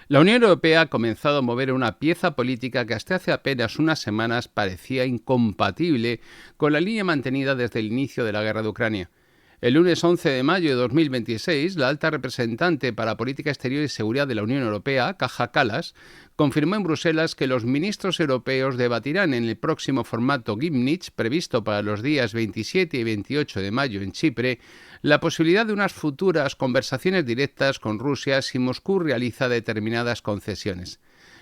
La Unión Europea ha comenzado a mover una pieza política que hasta hace apenas unas semanas parecía incompatible con la línea mantenida desde el inicio de la guerra de Ucrania. El lunes 11 de mayo de 2026, la alta representante para Política Exterior y Seguridad de la Unión Europea, Kaja Kallas, confirmó en Bruselas que los ministros europeos debatirán en el próximo formato Gimnich, previsto para los días 27 y 28 de mayo en Chipre, la posibilidad de unas futuras conversaciones directas con Rusia si Moscú realiza determinadas concesiones.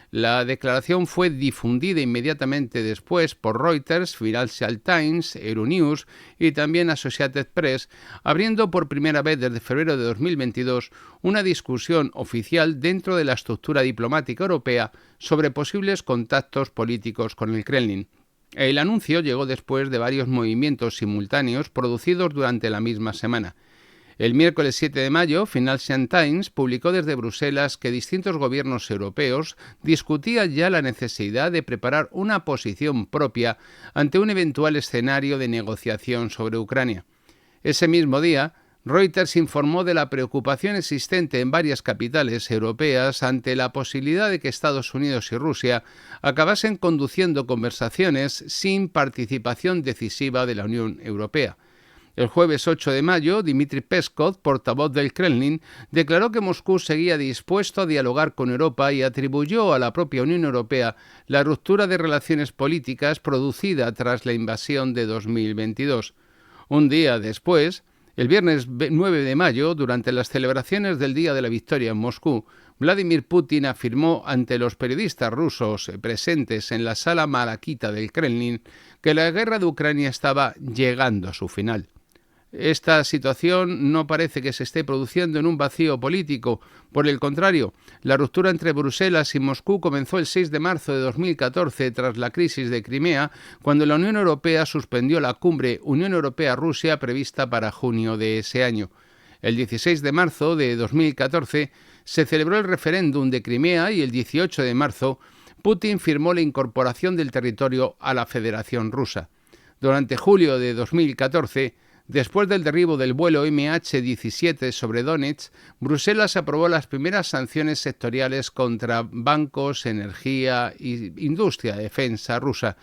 La declaración fue difundida inmediatamente después por Reuters, Financial Times, Euronews y también Associated Press, abriendo por primera vez desde febrero de 2022 una discusión oficial dentro de la estructura diplomática europea sobre posibles contactos políticos con el Kremlin. El anuncio llegó después de varios movimientos simultáneos producidos durante la misma semana. El miércoles 7 de mayo, Financial Times publicó desde Bruselas que distintos gobiernos europeos discutían ya la necesidad de preparar una posición propia ante un eventual escenario de negociación sobre Ucrania. Ese mismo día, Reuters informó de la preocupación existente en varias capitales europeas ante la posibilidad de que Estados Unidos y Rusia acabasen conduciendo conversaciones sin participación decisiva de la Unión Europea. El jueves 8 de mayo, Dmitry Peskov, portavoz del Kremlin, declaró que Moscú seguía dispuesto a dialogar con Europa y atribuyó a la propia Unión Europea la ruptura de relaciones políticas producida tras la invasión de 2022. Un día después, el viernes 9 de mayo, durante las celebraciones del Día de la Victoria en Moscú, Vladimir Putin afirmó ante los periodistas rusos presentes en la sala Malaquita del Kremlin que la guerra de Ucrania estaba llegando a su final. Esta situación no parece que se esté produciendo en un vacío político. Por el contrario, la ruptura entre Bruselas y Moscú comenzó el 6 de marzo de 2014 tras la crisis de Crimea, cuando la Unión Europea suspendió la cumbre Unión Europea-Rusia prevista para junio de ese año. El 16 de marzo de 2014 se celebró el referéndum de Crimea y el 18 de marzo Putin firmó la incorporación del territorio a la Federación Rusa. Durante julio de 2014, después del derribo del vuelo MH17 sobre Donetsk, Bruselas aprobó las primeras sanciones sectoriales contra bancos, energía e industria de defensa rusa.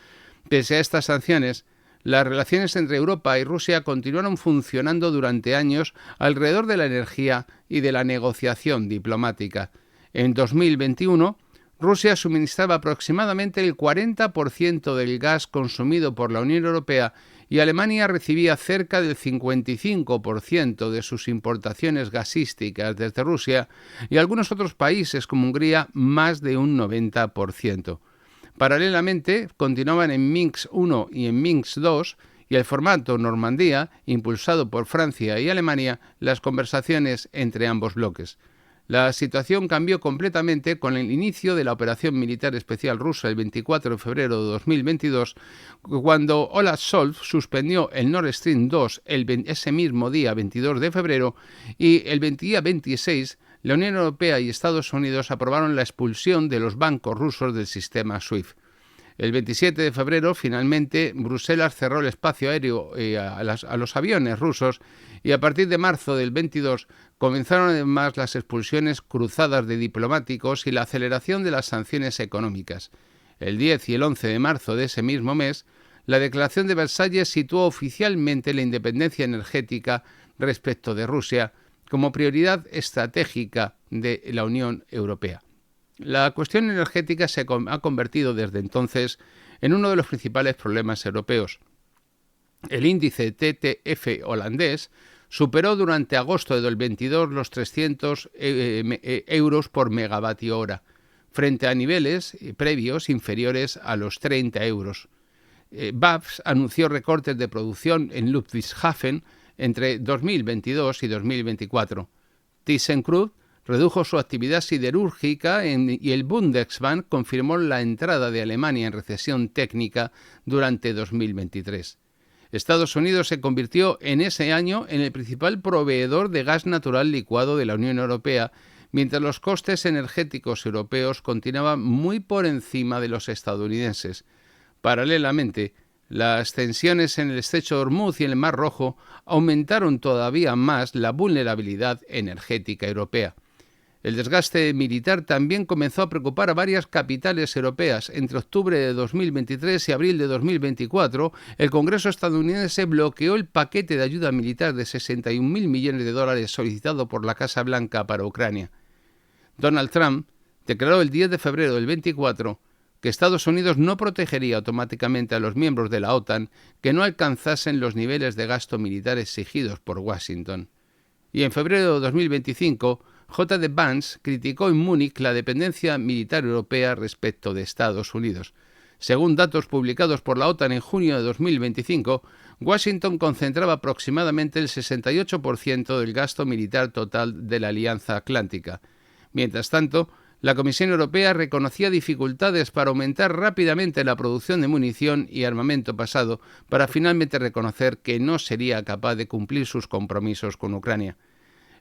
Pese a estas sanciones, las relaciones entre Europa y Rusia continuaron funcionando durante años alrededor de la energía y de la negociación diplomática. En 2021, Rusia suministraba aproximadamente el 40% del gas consumido por la Unión Europea y Alemania recibía cerca del 55% de sus importaciones gasísticas desde Rusia y algunos otros países como Hungría más de un 90%. Paralelamente, continuaban en Minsk I y en Minsk II y el formato Normandía, impulsado por Francia y Alemania, las conversaciones entre ambos bloques. La situación cambió completamente con el inicio de la operación militar especial rusa el 24 de febrero de 2022, cuando Olaf Scholz suspendió el Nord Stream 2 ese mismo día, 22 de febrero, y el día 26 la Unión Europea y Estados Unidos aprobaron la expulsión de los bancos rusos del sistema SWIFT. El 27 de febrero, finalmente, Bruselas cerró el espacio aéreo a los aviones rusos y a partir de marzo del 22 comenzaron además las expulsiones cruzadas de diplomáticos y la aceleración de las sanciones económicas. El 10 y el 11 de marzo de ese mismo mes, la Declaración de Versalles situó oficialmente la independencia energética respecto de Rusia como prioridad estratégica de la Unión Europea. La cuestión energética se ha convertido desde entonces en uno de los principales problemas europeos. El índice TTF holandés superó durante agosto de 2022 los 300 euros por megavatio hora, frente a niveles previos inferiores a los 30 euros. BASF anunció recortes de producción en Ludwigshafen entre 2022 y 2024. ThyssenKrupp redujo su actividad siderúrgica y el Bundesbank confirmó la entrada de Alemania en recesión técnica durante 2023. Estados Unidos se convirtió en ese año en el principal proveedor de gas natural licuado de la Unión Europea, mientras los costes energéticos europeos continuaban muy por encima de los estadounidenses. Paralelamente, las tensiones en el estrecho de Hormuz y en el Mar Rojo aumentaron todavía más la vulnerabilidad energética europea. El desgaste militar también comenzó a preocupar a varias capitales europeas. Entre octubre de 2023 y abril de 2024, el Congreso estadounidense bloqueó el paquete de ayuda militar de 61.000 millones de dólares solicitado por la Casa Blanca para Ucrania. Donald Trump declaró el 10 de febrero del 24 que Estados Unidos no protegería automáticamente a los miembros de la OTAN que no alcanzasen los niveles de gasto militar exigidos por Washington. Y en febrero de 2025, J.D. Vance criticó en Múnich la dependencia militar europea respecto de Estados Unidos. Según datos publicados por la OTAN en junio de 2025, Washington concentraba aproximadamente el 68% del gasto militar total de la Alianza Atlántica. Mientras tanto, la Comisión Europea reconocía dificultades para aumentar rápidamente la producción de munición y armamento pesado para finalmente reconocer que no sería capaz de cumplir sus compromisos con Ucrania.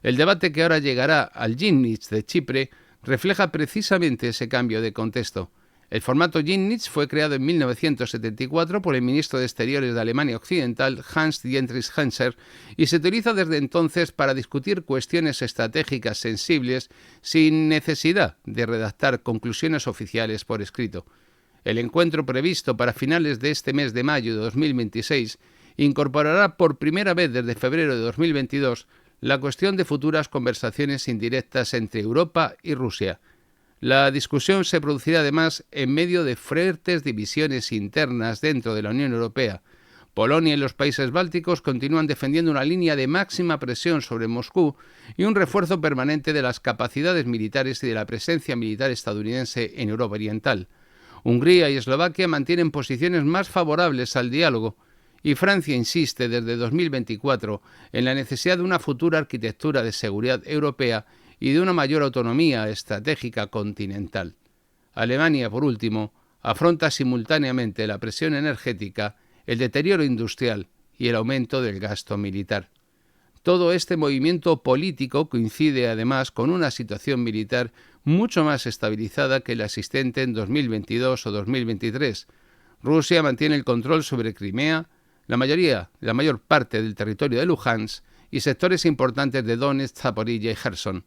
El debate que ahora llegará al Gymnich de Chipre refleja precisamente ese cambio de contexto. El formato Gymnich fue creado en 1974 por el ministro de Exteriores de Alemania Occidental, Hans-Dietrich Genscher, y se utiliza desde entonces para discutir cuestiones estratégicas sensibles sin necesidad de redactar conclusiones oficiales por escrito. El encuentro previsto para finales de este mes de mayo de 2026 incorporará por primera vez desde febrero de 2022 la cuestión de futuras conversaciones indirectas entre Europa y Rusia. La discusión se producirá además en medio de fuertes divisiones internas dentro de la Unión Europea. Polonia y los países bálticos continúan defendiendo una línea de máxima presión sobre Moscú y un refuerzo permanente de las capacidades militares y de la presencia militar estadounidense en Europa Oriental. Hungría y Eslovaquia mantienen posiciones más favorables al diálogo, y Francia insiste desde 2024 en la necesidad de una futura arquitectura de seguridad europea y de una mayor autonomía estratégica continental. Alemania, por último, afronta simultáneamente la presión energética, el deterioro industrial y el aumento del gasto militar. Todo este movimiento político coincide además con una situación militar mucho más estabilizada que la existente en 2022 o 2023. Rusia mantiene el control sobre Crimea, la mayor parte del territorio de Luhansk y sectores importantes de Donetsk, Zaporilla y Gerson.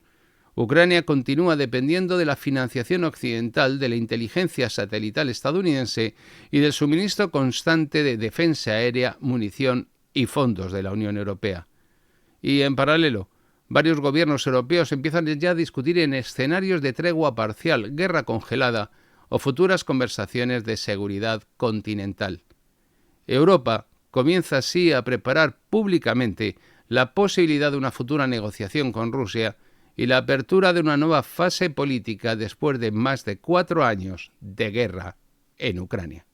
Ucrania continúa dependiendo de la financiación occidental, de la inteligencia satelital estadounidense y del suministro constante de defensa aérea, munición y fondos de la Unión Europea. Y en paralelo, varios gobiernos europeos empiezan ya a discutir en escenarios de tregua parcial, guerra congelada o futuras conversaciones de seguridad continental. Europa comienza así a preparar públicamente la posibilidad de una futura negociación con Rusia y la apertura de una nueva fase política después de más de 4 años de guerra en Ucrania.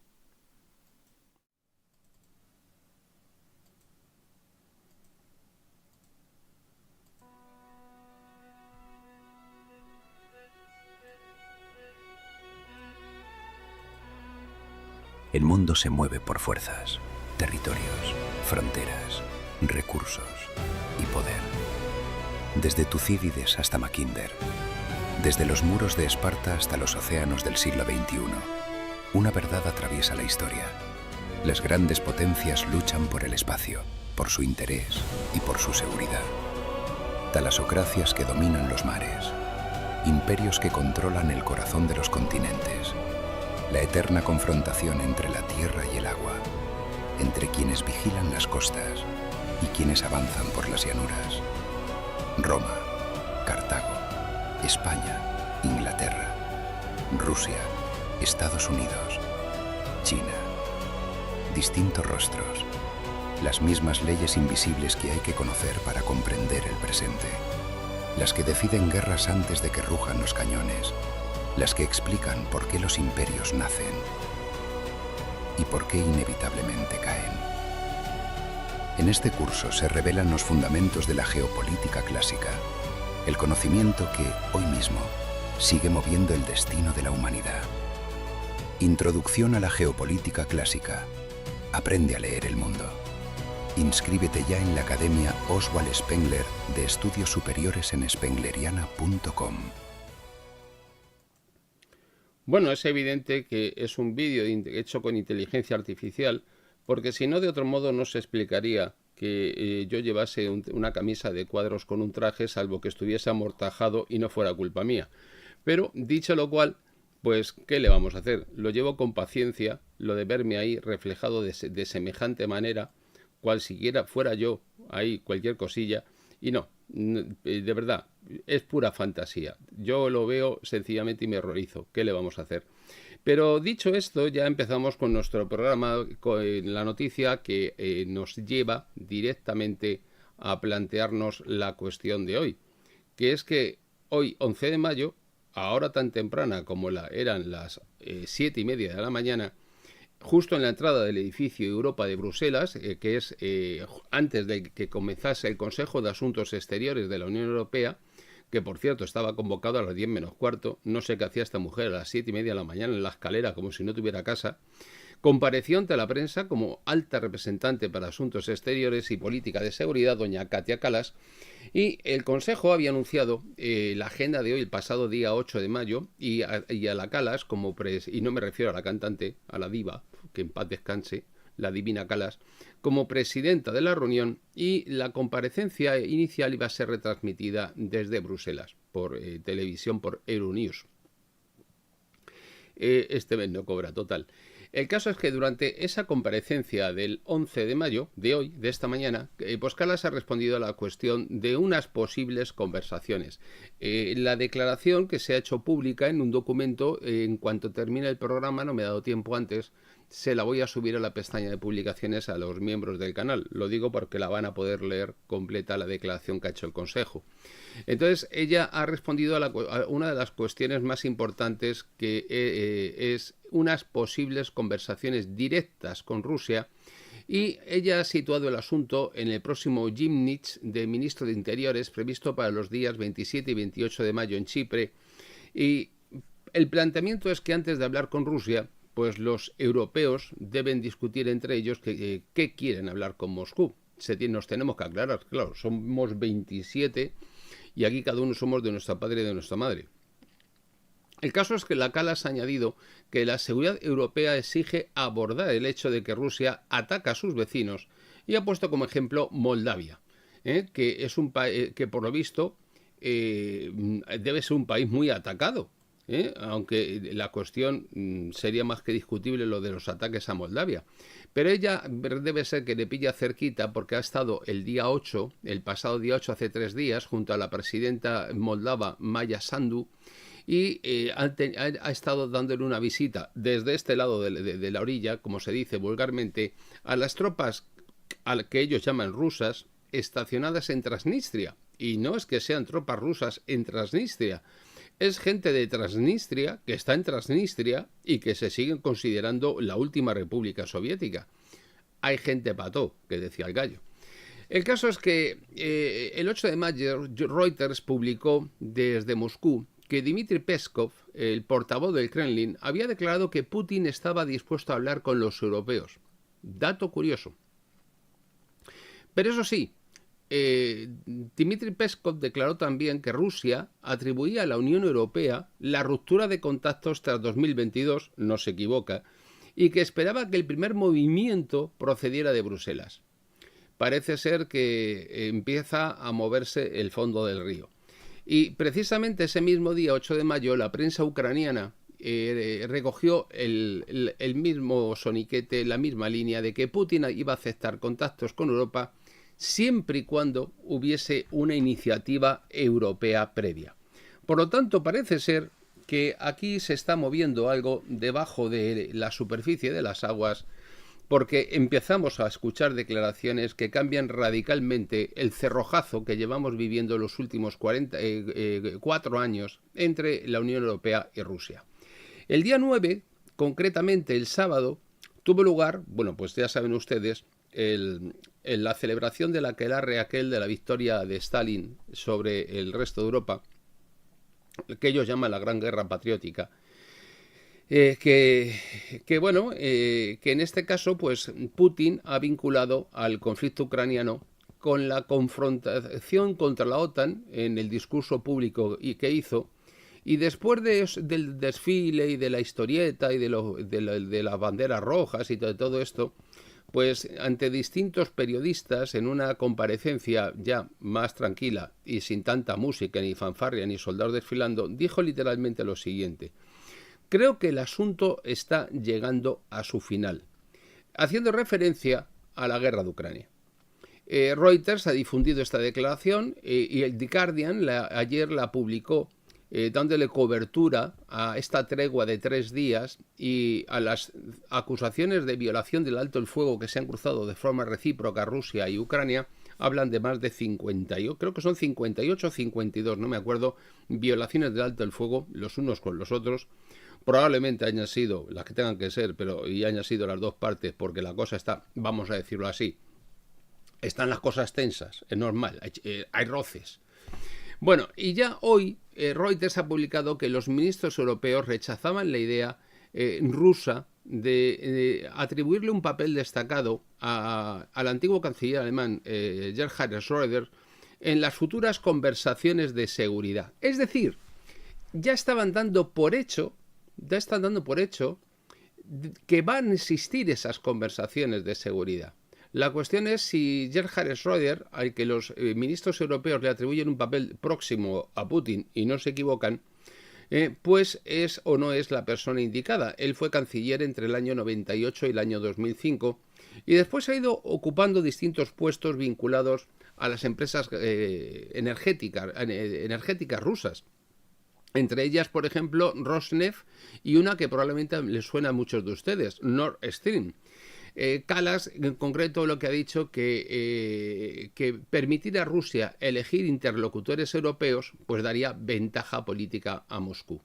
El mundo se mueve por fuerzas, territorios, fronteras, recursos y poder. Desde Tucídides hasta Mackinder, desde los muros de Esparta hasta los océanos del siglo XXI, una verdad atraviesa la historia. Las grandes potencias luchan por el espacio, por su interés y por su seguridad. Talasocracias que dominan los mares, imperios que controlan el corazón de los continentes, la eterna confrontación entre la tierra y el agua, entre quienes vigilan las costas y quienes avanzan por las llanuras. Roma, Cartago, España, Inglaterra, Rusia, Estados Unidos, China. Distintos rostros, las mismas leyes invisibles que hay que conocer para comprender el presente, las que deciden guerras antes de que rujan los cañones, las que explican por qué los imperios nacen y por qué inevitablemente caen. En este curso se revelan los fundamentos de la geopolítica clásica, el conocimiento que, hoy mismo, sigue moviendo el destino de la humanidad. Introducción a la geopolítica clásica. Aprende a leer el mundo. Inscríbete ya en la Academia Oswald Spengler de Estudios Superiores en spengleriana.com. Bueno, es evidente que es un vídeo hecho con inteligencia artificial, porque si no, de otro modo no se explicaría que yo llevase una camisa de cuadros con un traje, salvo que estuviese amortajado y no fuera culpa mía. Pero, dicho lo cual, pues, ¿qué le vamos a hacer? Lo llevo con paciencia, lo de verme ahí reflejado de semejante manera, cual siquiera fuera yo ahí cualquier cosilla, y no, de verdad, es pura fantasía. Yo lo veo sencillamente y me horrorizo. ¿Qué le vamos a hacer? Pero dicho esto, ya empezamos con nuestro programa, con la noticia que nos lleva directamente a plantearnos la cuestión de hoy, que es que hoy, 11 de mayo, a hora tan temprana como eran las 7:30 de la mañana, justo en la entrada del edificio Europa de Bruselas, que es antes de que comenzase el Consejo de Asuntos Exteriores de la Unión Europea, que por cierto estaba convocado a las 10 menos cuarto, no sé qué hacía esta mujer a las 7:30 de la mañana en la escalera como si no tuviera casa, compareció ante la prensa como alta representante para Asuntos Exteriores y Política de Seguridad, doña Katia Kallas, y el Consejo había anunciado la agenda de hoy, el pasado día 8 de mayo, y a la Kallas, y no me refiero a la cantante, a la diva, que en paz descanse, la divina Kallas, como presidenta de la reunión, y la comparecencia inicial iba a ser retransmitida desde Bruselas, por televisión, por Euronews. Este mes no cobra, total. El caso es que durante esa comparecencia del 11 de mayo, de hoy, de esta mañana, pues Kallas ha respondido a la cuestión de unas posibles conversaciones. La declaración que se ha hecho pública en un documento, en cuanto termine el programa, no me he dado tiempo antes, se la voy a subir a la pestaña de publicaciones a los miembros del canal. Lo digo porque la van a poder leer completa la declaración que ha hecho el Consejo. Entonces, ella ha respondido a una de las cuestiones más importantes, que es unas posibles conversaciones directas con Rusia, y ella ha situado el asunto en el próximo Gimnich de ministro de Interiores previsto para los días 27 y 28 de mayo en Chipre. Y el planteamiento es que antes de hablar con Rusia, pues los europeos deben discutir entre ellos qué quieren hablar con Moscú. Nos tenemos que aclarar, claro, somos 27 y aquí cada uno somos de nuestra padre y de nuestra madre. El caso es que la Kallas ha añadido que la seguridad europea exige abordar el hecho de que Rusia ataca a sus vecinos, y ha puesto como ejemplo Moldavia, que es un país que por lo visto debe ser un país muy atacado. Aunque la cuestión sería más que discutible lo de los ataques a Moldavia. Pero ella debe ser que le pilla cerquita, porque ha estado el pasado día 8, hace 3 días, junto a la presidenta moldava Maya Sandu, y ha estado dándole una visita desde este lado de la orilla, como se dice vulgarmente, a las tropas que ellos llaman rusas, estacionadas en Transnistria. Y no es que sean tropas rusas en Transnistria, es gente de Transnistria, que está en Transnistria y que se siguen considerando la última república soviética. Hay gente pató, que decía el gallo. El caso es que el 8 de mayo Reuters publicó desde Moscú que Dmitry Peskov, el portavoz del Kremlin, había declarado que Putin estaba dispuesto a hablar con los europeos. Dato curioso. Pero eso sí, Dmitry Peskov declaró también que Rusia atribuía a la Unión Europea la ruptura de contactos tras 2022, no se equivoca, y que esperaba que el primer movimiento procediera de Bruselas. Parece ser que empieza a moverse el fondo del río. Y precisamente ese mismo día, 8 de mayo, la prensa ucraniana recogió el mismo soniquete, la misma línea de que Putin iba a aceptar contactos con Europa siempre y cuando hubiese una iniciativa europea previa. Por lo tanto, parece ser que aquí se está moviendo algo debajo de la superficie de las aguas, porque empezamos a escuchar declaraciones que cambian radicalmente el cerrojazo que llevamos viviendo los últimos 4 años entre la Unión Europea y Rusia. El día 9, concretamente el sábado, tuvo lugar, bueno, pues ya saben ustedes, la celebración de la aquelarre aquel de la victoria de Stalin sobre el resto de Europa, que ellos llaman la Gran Guerra Patriótica, que en este caso pues Putin ha vinculado al conflicto ucraniano con la confrontación contra la OTAN en el discurso público que hizo, y después del desfile y de la historieta y de las banderas rojas y de todo esto, pues ante distintos periodistas en una comparecencia ya más tranquila y sin tanta música, ni fanfarria, ni soldados desfilando, dijo literalmente lo siguiente: creo que el asunto está llegando a su final, haciendo referencia a la guerra de Ucrania. Reuters ha difundido esta declaración y el The Guardian ayer la publicó, dándole cobertura a esta tregua de 3 días y a las acusaciones de violación del alto el fuego que se han cruzado de forma recíproca Rusia y Ucrania. Hablan de más de 50, yo creo que son 58 o 52, no me acuerdo, violaciones del alto el fuego los unos con los otros. Probablemente hayan sido las que tengan que ser, pero y hayan sido las dos partes, porque la cosa está, vamos a decirlo así, están las cosas tensas, es normal, hay roces. Bueno, y ya hoy Reuters ha publicado que los ministros europeos rechazaban la idea rusa de atribuirle un papel destacado al antiguo canciller alemán Gerhard Schröder en las futuras conversaciones de seguridad. Es decir, ya están dando por hecho que van a existir esas conversaciones de seguridad. La cuestión es si Gerhard Schröder, al que los ministros europeos le atribuyen un papel próximo a Putin y no se equivocan, pues es o no es la persona indicada. Él fue canciller entre el año 98 y el año 2005 y después ha ido ocupando distintos puestos vinculados a las empresas energéticas rusas. Entre ellas, por ejemplo, Rosneft y una que probablemente les suena a muchos de ustedes, Nord Stream. Kallas, en concreto, lo que ha dicho que permitir a Rusia elegir interlocutores europeos pues daría ventaja política a Moscú.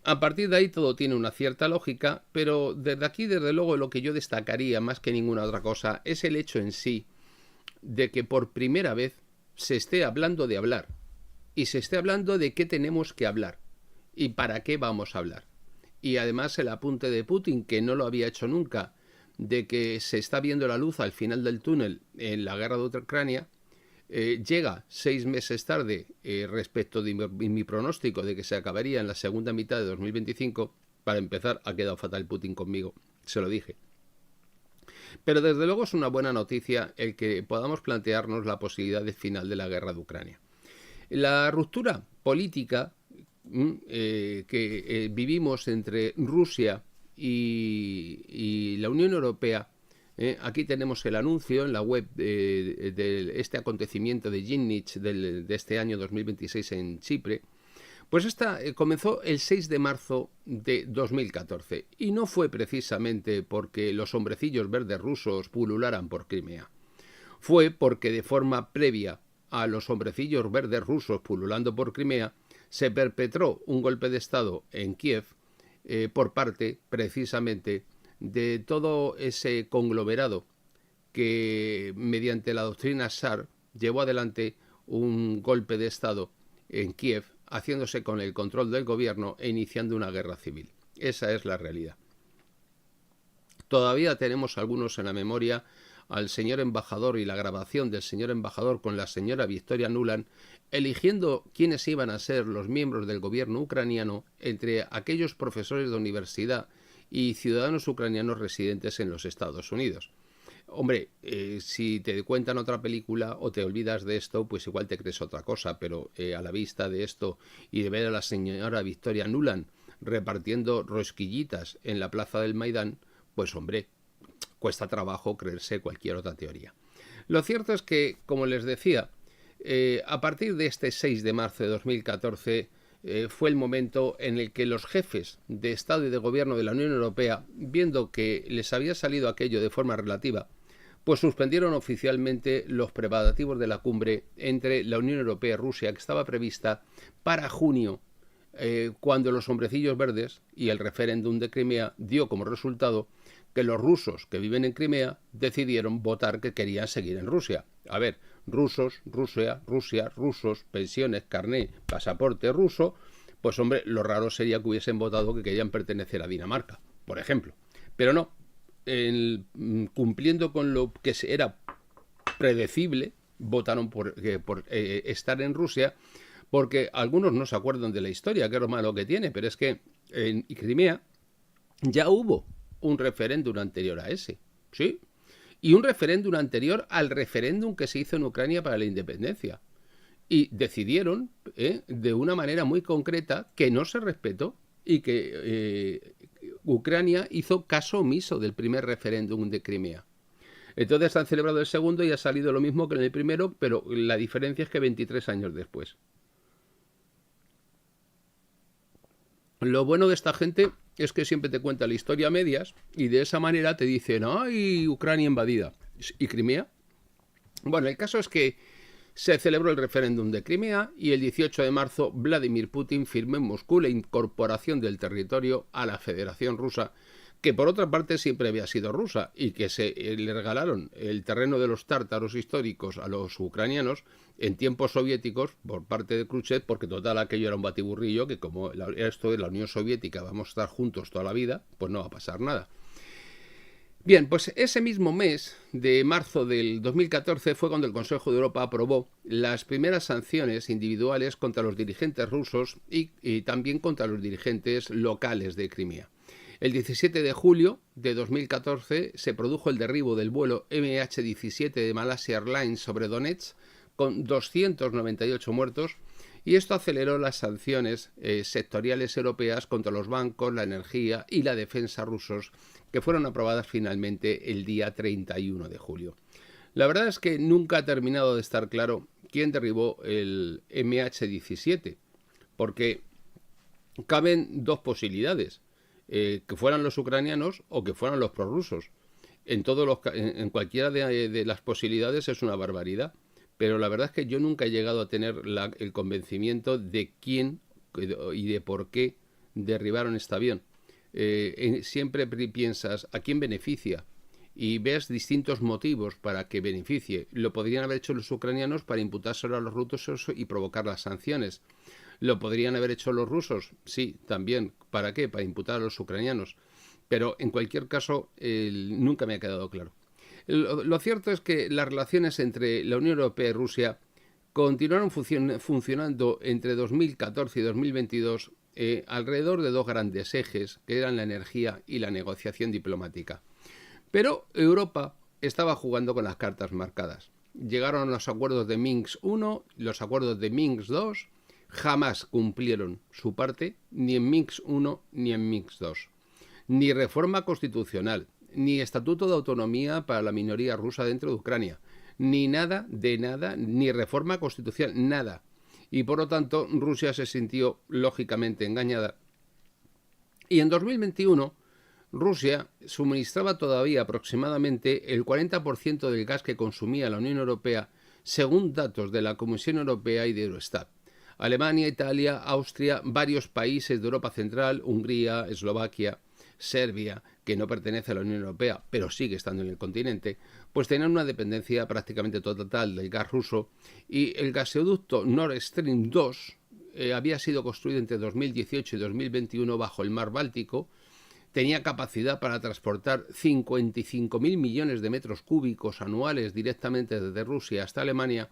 A partir de ahí todo tiene una cierta lógica, pero desde aquí, desde luego, lo que yo destacaría más que ninguna otra cosa es el hecho en sí de que por primera vez se esté hablando de hablar y se esté hablando de qué tenemos que hablar y para qué vamos a hablar. Y además el apunte de Putin, que no lo había hecho nunca, de que se está viendo la luz al final del túnel en la guerra de Ucrania, llega 6 meses tarde respecto de mi pronóstico de que se acabaría en la segunda mitad de 2025. Para empezar, ha quedado fatal Putin conmigo, se lo dije. Pero desde luego es una buena noticia el que podamos plantearnos la posibilidad de final de la guerra de Ucrania. La ruptura política que vivimos entre Rusia y la Unión Europea, aquí tenemos el anuncio en la web de este acontecimiento de Ginich de este año 2026 en Chipre. Pues esta comenzó el 6 de marzo de 2014 y no fue precisamente porque los hombrecillos verdes rusos pulularan por Crimea. Fue porque de forma previa a los hombrecillos verdes rusos pululando por Crimea se perpetró un golpe de Estado en Kiev por parte precisamente de todo ese conglomerado que mediante la doctrina Sar llevó adelante un golpe de Estado en Kiev, haciéndose con el control del gobierno e iniciando una guerra civil. Esa es la realidad. Todavía tenemos algunos en la memoria al señor embajador y la grabación del señor embajador con la señora Victoria Nuland eligiendo quiénes iban a ser los miembros del gobierno ucraniano entre aquellos profesores de universidad y ciudadanos ucranianos residentes en los Estados Unidos. Hombre, si te cuentan otra película o te olvidas de esto, pues igual te crees otra cosa, pero a la vista de esto y de ver a la señora Victoria Nuland repartiendo rosquillitas en la plaza del Maidán, pues hombre, cuesta trabajo creerse cualquier otra teoría. Lo cierto es que, como les decía, a partir de este 6 de marzo de 2014 fue el momento en el que los jefes de Estado y de Gobierno de la Unión Europea, viendo que les había salido aquello de forma relativa, pues suspendieron oficialmente los preparativos de la cumbre entre la Unión Europea y Rusia, que estaba prevista para junio, cuando los hombrecillos verdes y el referéndum de Crimea dio como resultado que los rusos que viven en Crimea decidieron votar que querían seguir en Rusia. A ver, rusos, Rusia, rusos, pensiones, carné, pasaporte ruso, pues hombre, lo raro sería que hubiesen votado que querían pertenecer a Dinamarca, por ejemplo. Pero no, cumpliendo con lo que era predecible, votaron por estar en Rusia, porque algunos no se acuerdan de la historia, que es lo malo que tiene, pero es que en Crimea ya hubo un referéndum anterior a ese. sí. Y un referéndum anterior al referéndum que se hizo en Ucrania para la independencia. Y decidieron, de una manera muy concreta, que no se respetó y que Ucrania hizo caso omiso del primer referéndum de Crimea. Entonces han celebrado el segundo y ha salido lo mismo que en el primero, pero la diferencia es que 23 años después. Lo bueno de esta gente es que siempre te cuenta la historia a medias y de esa manera te dicen, ¡ay, Ucrania invadida! ¿Y Crimea? Bueno, el caso es que se celebró el referéndum de Crimea y el 18 de marzo Vladimir Putin firmó en Moscú la incorporación del territorio a la Federación Rusa, que por otra parte siempre había sido rusa y que le regalaron el terreno de los tártaros históricos a los ucranianos en tiempos soviéticos por parte de Khrushchev, porque total aquello era un batiburrillo que como esto es la Unión Soviética, vamos a estar juntos toda la vida, pues no va a pasar nada. Bien, pues ese mismo mes de marzo del 2014 fue cuando el Consejo de Europa aprobó las primeras sanciones individuales contra los dirigentes rusos y también contra los dirigentes locales de Crimea. El 17 de julio de 2014 se produjo el derribo del vuelo MH17 de Malaysia Airlines sobre Donetsk con 298 muertos y esto aceleró las sanciones sectoriales europeas contra los bancos, la energía y la defensa rusos que fueron aprobadas finalmente el día 31 de julio. La verdad es que nunca ha terminado de estar claro quién derribó el MH17 porque caben dos posibilidades. Que fueran los ucranianos o que fueran los prorrusos. En cualquiera de las posibilidades es una barbaridad, pero la verdad es que yo nunca he llegado a tener el convencimiento de quién y de por qué derribaron este avión. Siempre piensas a quién beneficia y ves distintos motivos para que beneficie. Lo podrían haber hecho los ucranianos para imputárselo a los rusos y provocar las sanciones. ¿Lo podrían haber hecho los rusos? Sí, también. ¿Para qué? Para imputar a los ucranianos. Pero en cualquier caso, nunca me ha quedado claro. Lo cierto es que las relaciones entre la Unión Europea y Rusia continuaron funcionando entre 2014 y 2022 alrededor de dos grandes ejes, que eran la energía y la negociación diplomática. Pero Europa estaba jugando con las cartas marcadas. Llegaron los acuerdos de Minsk I, los acuerdos de Minsk II, jamás cumplieron su parte, ni en Minsk I ni en Minsk II. Ni reforma constitucional, ni estatuto de autonomía para la minoría rusa dentro de Ucrania, ni nada de nada, ni reforma constitucional, nada. Y por lo tanto, Rusia se sintió lógicamente engañada. Y en 2021, Rusia suministraba todavía aproximadamente el 40% del gas que consumía la Unión Europea, según datos de la Comisión Europea y de Eurostat. Alemania, Italia, Austria, varios países de Europa Central, Hungría, Eslovaquia, Serbia, que no pertenece a la Unión Europea, pero sigue estando en el continente, pues tenían una dependencia prácticamente total del gas ruso y el gasoducto Nord Stream 2 había sido construido entre 2018 y 2021 bajo el mar Báltico, tenía capacidad para transportar 55.000 millones de metros cúbicos anuales directamente desde Rusia hasta Alemania,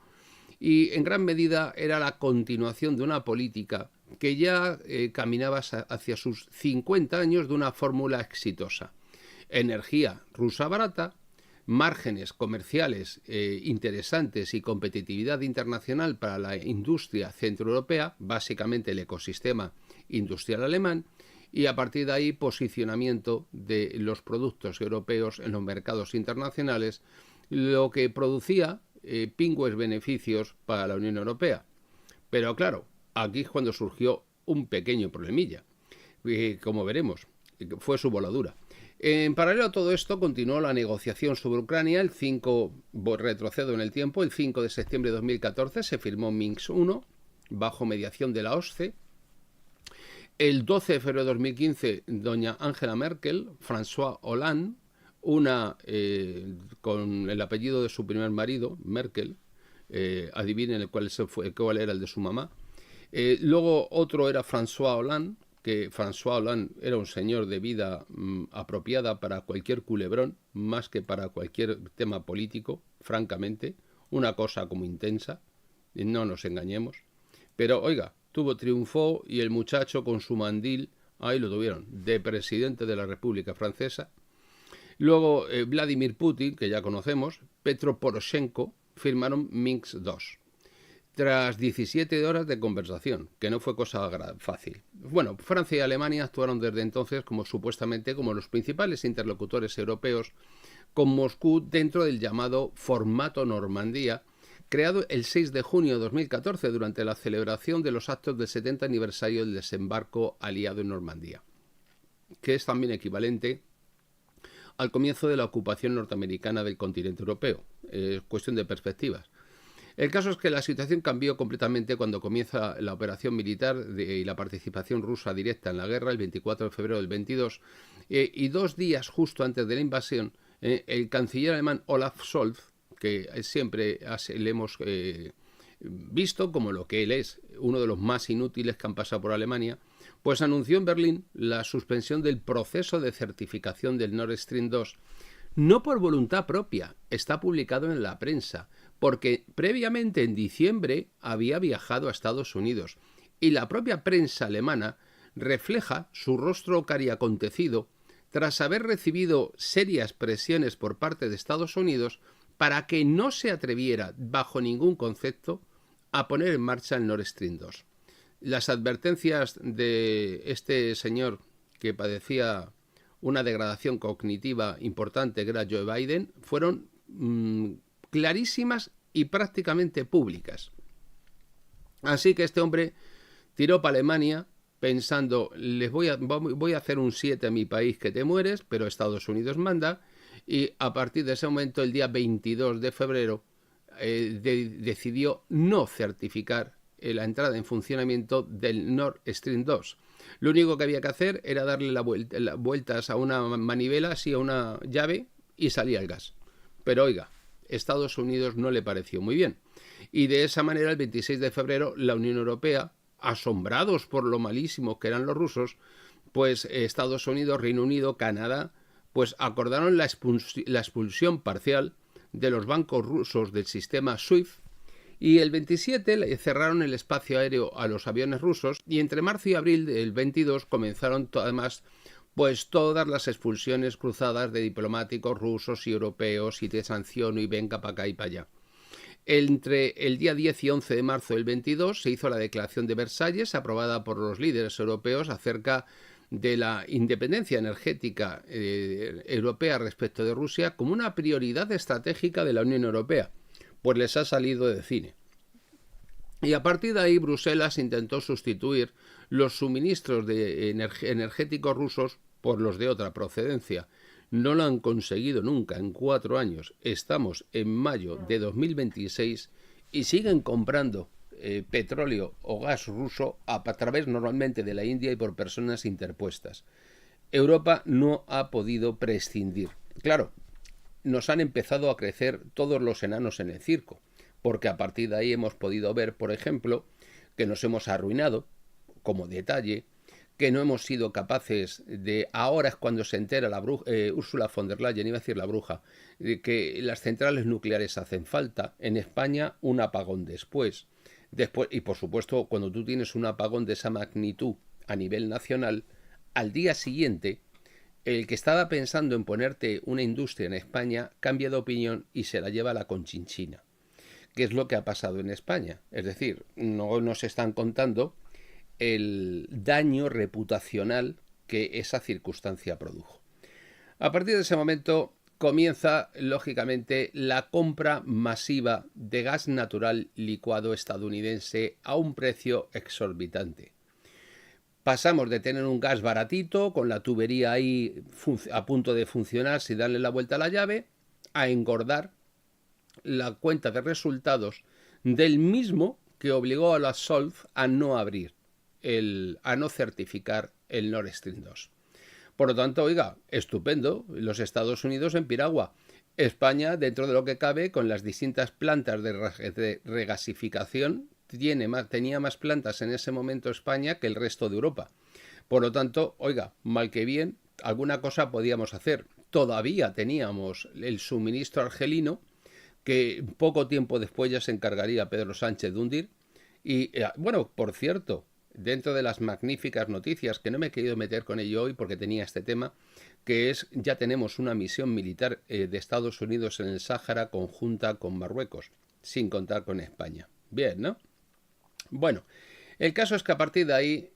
y en gran medida era la continuación de una política que ya caminaba hacia sus 50 años de una fórmula exitosa. Energía rusa barata, márgenes comerciales interesantes y competitividad internacional para la industria centroeuropea, básicamente el ecosistema industrial alemán, y a partir de ahí posicionamiento de los productos europeos en los mercados internacionales, lo que producía pingües beneficios para la Unión Europea. Pero claro, aquí es cuando surgió un pequeño problemilla, como veremos, fue su voladura. En paralelo a todo esto, continuó la negociación sobre Ucrania. Retrocedo en el tiempo, el 5 de septiembre de 2014 se firmó Minsk I, bajo mediación de la OSCE. El 12 de febrero de 2015, doña Angela Merkel, François Hollande, con el apellido de su primer marido, Merkel, adivinen cuál era el de su mamá. Luego otro era François Hollande, que François Hollande era un señor de vida apropiada para cualquier culebrón, más que para cualquier tema político, francamente, una cosa como intensa, no nos engañemos. Pero oiga, triunfó y el muchacho con su mandil, ahí lo tuvieron, de presidente de la República Francesa. Luego Vladimir Putin, que ya conocemos, Petro Poroshenko firmaron Minsk II, tras 17 horas de conversación, que no fue cosa fácil. Bueno, Francia y Alemania actuaron desde entonces supuestamente como los principales interlocutores europeos con Moscú dentro del llamado formato Normandía, creado el 6 de junio de 2014 durante la celebración de los actos del 70 aniversario del desembarco aliado en Normandía, que es también equivalente al comienzo de la ocupación norteamericana del continente europeo. Cuestión de perspectivas. El caso es que la situación cambió completamente cuando comienza la operación militar y la participación rusa directa en la guerra el 24 de febrero del 22 y 2 días justo antes de la invasión, el canciller alemán Olaf Scholz, que siempre le hemos visto como lo que él es, uno de los más inútiles que han pasado por Alemania, pues anunció en Berlín la suspensión del proceso de certificación del Nord Stream 2, no por voluntad propia, está publicado en la prensa, porque previamente en diciembre había viajado a Estados Unidos y la propia prensa alemana refleja su rostro cariacontecido tras haber recibido serias presiones por parte de Estados Unidos para que no se atreviera bajo ningún concepto a poner en marcha el Nord Stream 2. Las advertencias de este señor que padecía una degradación cognitiva importante, que era Joe Biden, fueron clarísimas y prácticamente públicas. Así que este hombre tiró para Alemania pensando, voy a hacer un 7 a mi país que te mueres, pero Estados Unidos manda, y a partir de ese momento, el día 22 de febrero, decidió no certificar la entrada en funcionamiento del Nord Stream 2. Lo único que había que hacer era darle vueltas a una manivela, así a una llave, y salía el gas. Pero oiga, Estados Unidos no le pareció muy bien. Y de esa manera, el 26 de febrero, la Unión Europea, asombrados por lo malísimos que eran los rusos, pues Estados Unidos, Reino Unido, Canadá, pues acordaron la expulsión parcial de los bancos rusos del sistema SWIFT, y el 27 le cerraron el espacio aéreo a los aviones rusos, y entre marzo y abril del 22 comenzaron además pues todas las expulsiones cruzadas de diplomáticos rusos y europeos, y te sanciono y venga para acá y para allá. Entre el día 10 y 11 de marzo del 22 se hizo la Declaración de Versalles, aprobada por los líderes europeos acerca de la independencia energética europea respecto de Rusia como una prioridad estratégica de la Unión Europea, pues les ha salido de cine. Y a partir de ahí Bruselas intentó sustituir los suministros energéticos rusos por los de otra procedencia. No lo han conseguido nunca en 4 años. Estamos en mayo de 2026 y siguen comprando petróleo o gas ruso a través normalmente de la India y por personas interpuestas. Europa no ha podido prescindir. Claro, nos han empezado a crecer todos los enanos en el circo, porque a partir de ahí hemos podido ver, por ejemplo, que nos hemos arruinado, como detalle, que no hemos sido capaces de, ahora es cuando se entera Ursula von der Leyen, iba a decir la bruja, de que las centrales nucleares hacen falta. En España, un apagón después, y por supuesto, cuando tú tienes un apagón de esa magnitud a nivel nacional, al día siguiente, el que estaba pensando en ponerte una industria en España cambia de opinión y se la lleva a la Conchinchina. ¿Qué es lo que ha pasado en España? Es decir, no nos están contando el daño reputacional que esa circunstancia produjo. A partir de ese momento comienza, lógicamente, la compra masiva de gas natural licuado estadounidense a un precio exorbitante. Pasamos de tener un gas baratito, con la tubería ahí a punto de funcionar sin darle la vuelta a la llave, a engordar la cuenta de resultados del mismo que obligó a la Scholz a no a no certificar el Nord Stream 2. Por lo tanto, oiga, estupendo, los Estados Unidos en piragua. España, dentro de lo que cabe, con las distintas plantas de regasificación, tenía más plantas en ese momento España que el resto de Europa. Por lo tanto, oiga, mal que bien, alguna cosa podíamos hacer. Todavía teníamos el suministro argelino, que poco tiempo después ya se encargaría Pedro Sánchez de hundir. Y bueno, por cierto, dentro de las magníficas noticias, que no me he querido meter con ello hoy porque tenía este tema, que es ya tenemos una misión militar de Estados Unidos en el Sáhara conjunta con Marruecos, sin contar con España. Bien, ¿no? Bueno, el caso es que a partir de ahí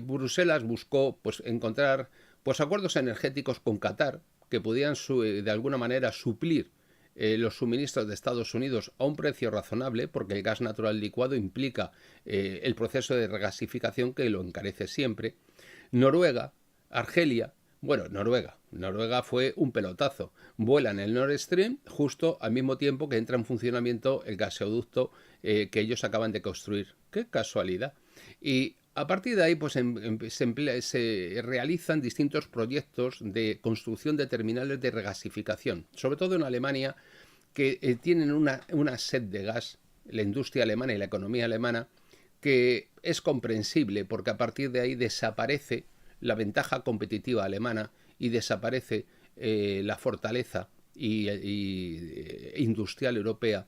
Bruselas buscó pues, encontrar pues, acuerdos energéticos con Qatar que pudieran de alguna manera suplir los suministros de Estados Unidos a un precio razonable, porque el gas natural licuado implica el proceso de regasificación que lo encarece siempre. Noruega, Argelia, bueno, Noruega fue un pelotazo. Vuelan el Nord Stream justo al mismo tiempo que entra en funcionamiento el gasoducto que ellos acaban de construir. ¡Qué casualidad! Y a partir de ahí pues, se realizan distintos proyectos de construcción de terminales de regasificación, sobre todo en Alemania, que tienen una sed de gas, la industria alemana y la economía alemana, que es comprensible porque a partir de ahí desaparece la ventaja competitiva alemana y desaparece la fortaleza industrial europea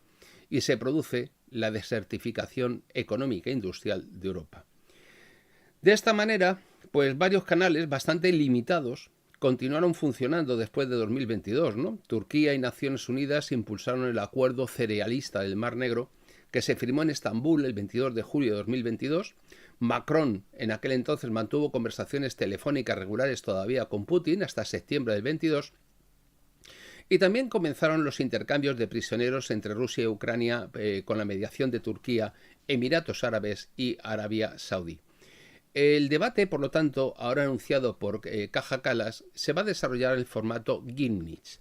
y se produce la desertificación económica e industrial de Europa. De esta manera, pues varios canales bastante limitados continuaron funcionando después de 2022, ¿no? Turquía y Naciones Unidas impulsaron el acuerdo cerealista del Mar Negro que se firmó en Estambul el 22 de julio de 2022. Macron en aquel entonces mantuvo conversaciones telefónicas regulares todavía con Putin hasta septiembre del 22. Y también comenzaron los intercambios de prisioneros entre Rusia y Ucrania con la mediación de Turquía, Emiratos Árabes y Arabia Saudí. El debate, por lo tanto, ahora anunciado por Kaja Kallas, se va a desarrollar en el formato Gimnich,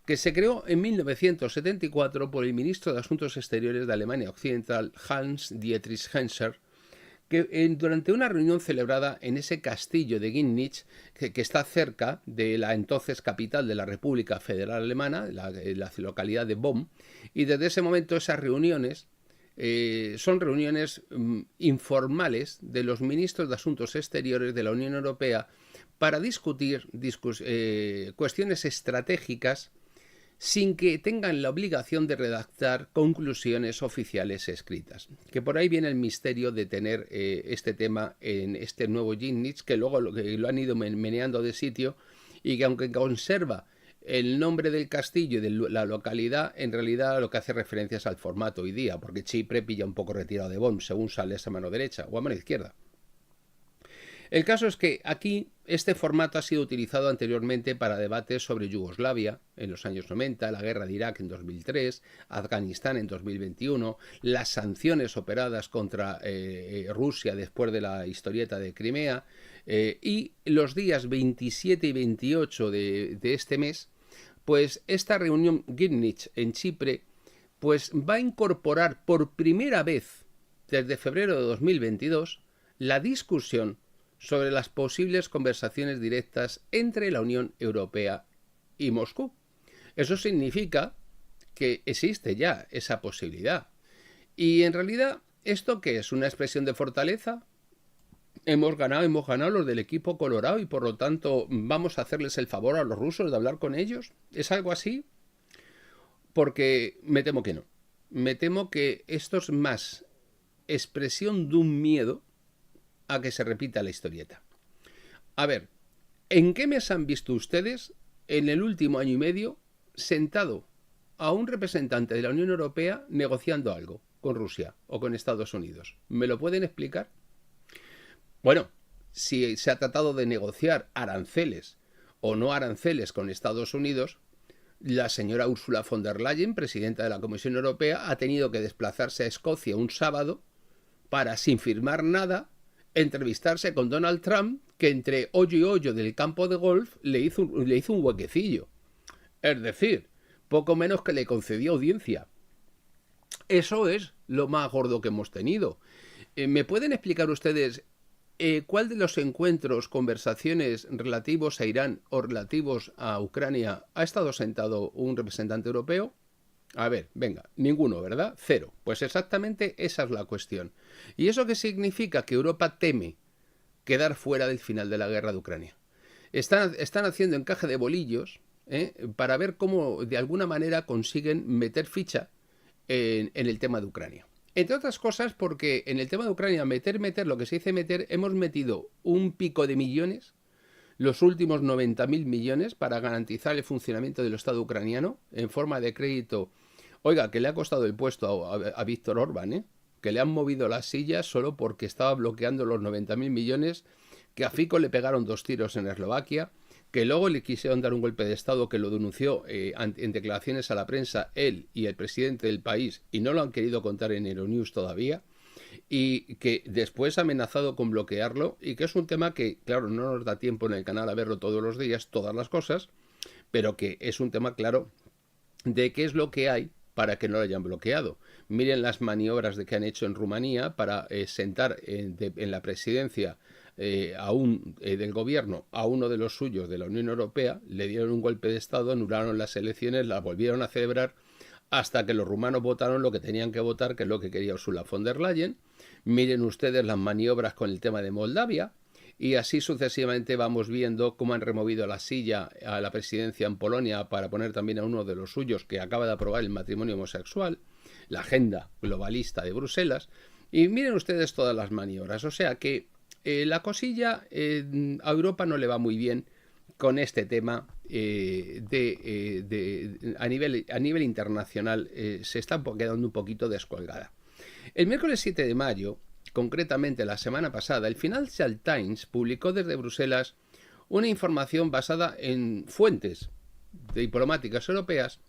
que se creó en 1974 por el ministro de Asuntos Exteriores de Alemania Occidental, Hans-Dietrich Genscher, que durante una reunión celebrada en ese castillo de Gimnich, que está cerca de la entonces capital de la República Federal Alemana, la localidad de Bonn, y desde ese momento esas reuniones son reuniones informales de los ministros de Asuntos Exteriores de la Unión Europea para discutir cuestiones estratégicas sin que tengan la obligación de redactar conclusiones oficiales escritas. Que por ahí viene el misterio de tener este tema en este nuevo Gimnich, que luego lo han ido meneando de sitio y que aunque conserva el nombre del castillo y de la localidad, en realidad lo que hace referencia es al formato hoy día, porque Chipre pilla un poco retirado de Bonn, según sale esa mano derecha o a mano izquierda. El caso es que aquí este formato ha sido utilizado anteriormente para debates sobre Yugoslavia en los años 90, la guerra de Irak en 2003, Afganistán en 2021, las sanciones operadas contra Rusia después de la historieta de Crimea y los días 27 y 28 de este mes, pues esta reunión Gimnich en Chipre pues va a incorporar por primera vez desde febrero de 2022 la discusión sobre las posibles conversaciones directas entre la Unión Europea y Moscú. Eso significa que existe ya esa posibilidad. Y en realidad, ¿esto qué es? ¿Una expresión de fortaleza? Hemos ganado los del equipo colorado y por lo tanto vamos a hacerles el favor a los rusos de hablar con ellos. ¿Es algo así? Porque me temo que no. Me temo que esto es más expresión de un miedo a que se repita la historieta. A ver, ¿en qué mes han visto ustedes en el último año y medio sentado a un representante de la Unión Europea negociando algo con Rusia o con Estados Unidos? ¿Me lo pueden explicar? Bueno, si se ha tratado de negociar aranceles o no aranceles con Estados Unidos, la señora Ursula von der Leyen, presidenta de la Comisión Europea, ha tenido que desplazarse a Escocia un sábado para, sin firmar nada, entrevistarse con Donald Trump, que entre hoyo y hoyo del campo de golf le hizo un huequecillo. Es decir, poco menos que le concedió audiencia. Eso es lo más gordo que hemos tenido. ¿Me pueden explicar ustedes cuál de los encuentros, conversaciones relativos a Irán o relativos a Ucrania ha estado sentado un representante europeo? A ver, venga, ninguno, ¿verdad? Cero. Pues exactamente esa es la cuestión. ¿Y eso qué significa? Que Europa teme quedar fuera del final de la guerra de Ucrania. Están haciendo encaje de bolillos para ver cómo de alguna manera consiguen meter ficha en el tema de Ucrania. Entre otras cosas porque en el tema de Ucrania, meter, lo que se dice meter, hemos metido un pico de millones, los últimos 90.000 millones, para garantizar el funcionamiento del Estado ucraniano en forma de crédito. Oiga, que le ha costado el puesto a Víctor Orbán, ¿eh? Que le han movido las sillas solo porque estaba bloqueando los 90.000 millones, que a Fico le pegaron 2 tiros en Eslovaquia, que luego le quisieron dar un golpe de Estado, que lo denunció en declaraciones a la prensa él y el presidente del país, y no lo han querido contar en Euronews todavía, y que después ha amenazado con bloquearlo, y que es un tema que, claro, no nos da tiempo en el canal a verlo todos los días, todas las cosas, pero que es un tema claro de qué es lo que hay para que no lo hayan bloqueado. Miren las maniobras que han hecho en Rumanía para sentar en la presidencia del gobierno a uno de los suyos de la Unión Europea, le dieron un golpe de Estado, anularon las elecciones, las volvieron a celebrar hasta que los rumanos votaron lo que tenían que votar, que es lo que quería Ursula von der Leyen. Miren ustedes las maniobras con el tema de Moldavia, y así sucesivamente vamos viendo cómo han removido la silla a la presidencia en Polonia para poner también a uno de los suyos que acaba de aprobar el matrimonio homosexual, la agenda globalista de Bruselas. Y miren ustedes todas las maniobras. O sea que la cosilla a Europa no le va muy bien con este tema a nivel internacional. Se está quedando un poquito descolgada. El miércoles 7 de mayo, concretamente la semana pasada, el Financial Times publicó desde Bruselas una información basada en fuentes diplomáticas europeas,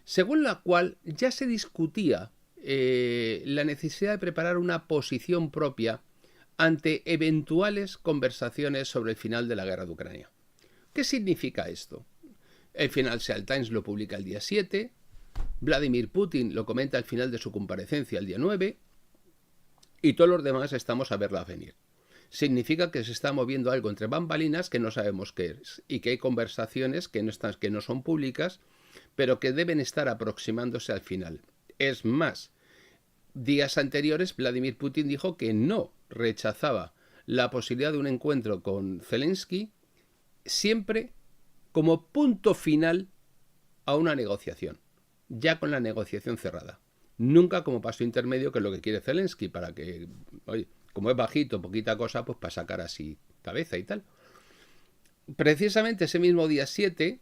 según la cual ya se discutía la necesidad de preparar una posición propia ante eventuales conversaciones sobre el final de la guerra de Ucrania. ¿Qué significa esto? El Financial Times lo publica el día 7, Vladimir Putin lo comenta al final de su comparecencia el día 9, y todos los demás estamos a verla venir. Significa que se está moviendo algo entre bambalinas que no sabemos qué es, y que hay conversaciones que no son públicas, pero que deben estar aproximándose al final. Es más, días anteriores Vladimir Putin dijo que no rechazaba la posibilidad de un encuentro con Zelensky, siempre como punto final a una negociación, ya con la negociación cerrada. Nunca como paso intermedio, que es lo que quiere Zelensky, para que, oye, como es bajito, poquita cosa, pues para sacar así cabeza y tal. Precisamente ese mismo día 7,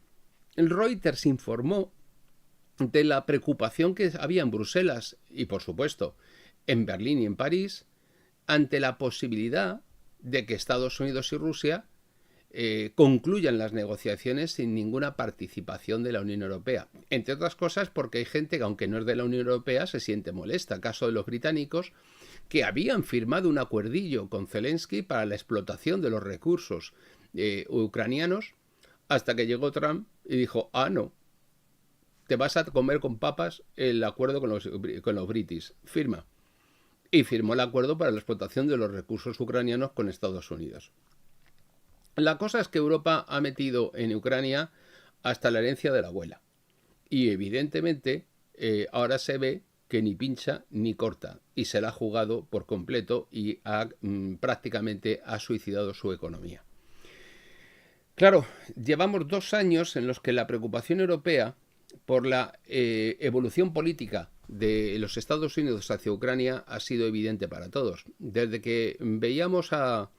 el Reuters informó de la preocupación que había en Bruselas y, por supuesto, en Berlín y en París, ante la posibilidad de que Estados Unidos y Rusia concluyan las negociaciones sin ninguna participación de la Unión Europea. Entre otras cosas porque hay gente que, aunque no es de la Unión Europea, se siente molesta. Caso de los británicos, que habían firmado un acuerdillo con Zelensky para la explotación de los recursos ucranianos, hasta que llegó Trump y dijo, no, te vas a comer con papas el acuerdo con los britis. Firma. Y firmó el acuerdo para la explotación de los recursos ucranianos con Estados Unidos. La cosa es que Europa ha metido en Ucrania hasta la herencia de la abuela. Y evidentemente ahora se ve que ni pincha ni corta. Y se la ha jugado por completo y prácticamente ha suicidado su economía. Claro, llevamos 2 años en los que la preocupación europea por la evolución política de los Estados Unidos hacia Ucrania ha sido evidente para todos. Desde que veíamos a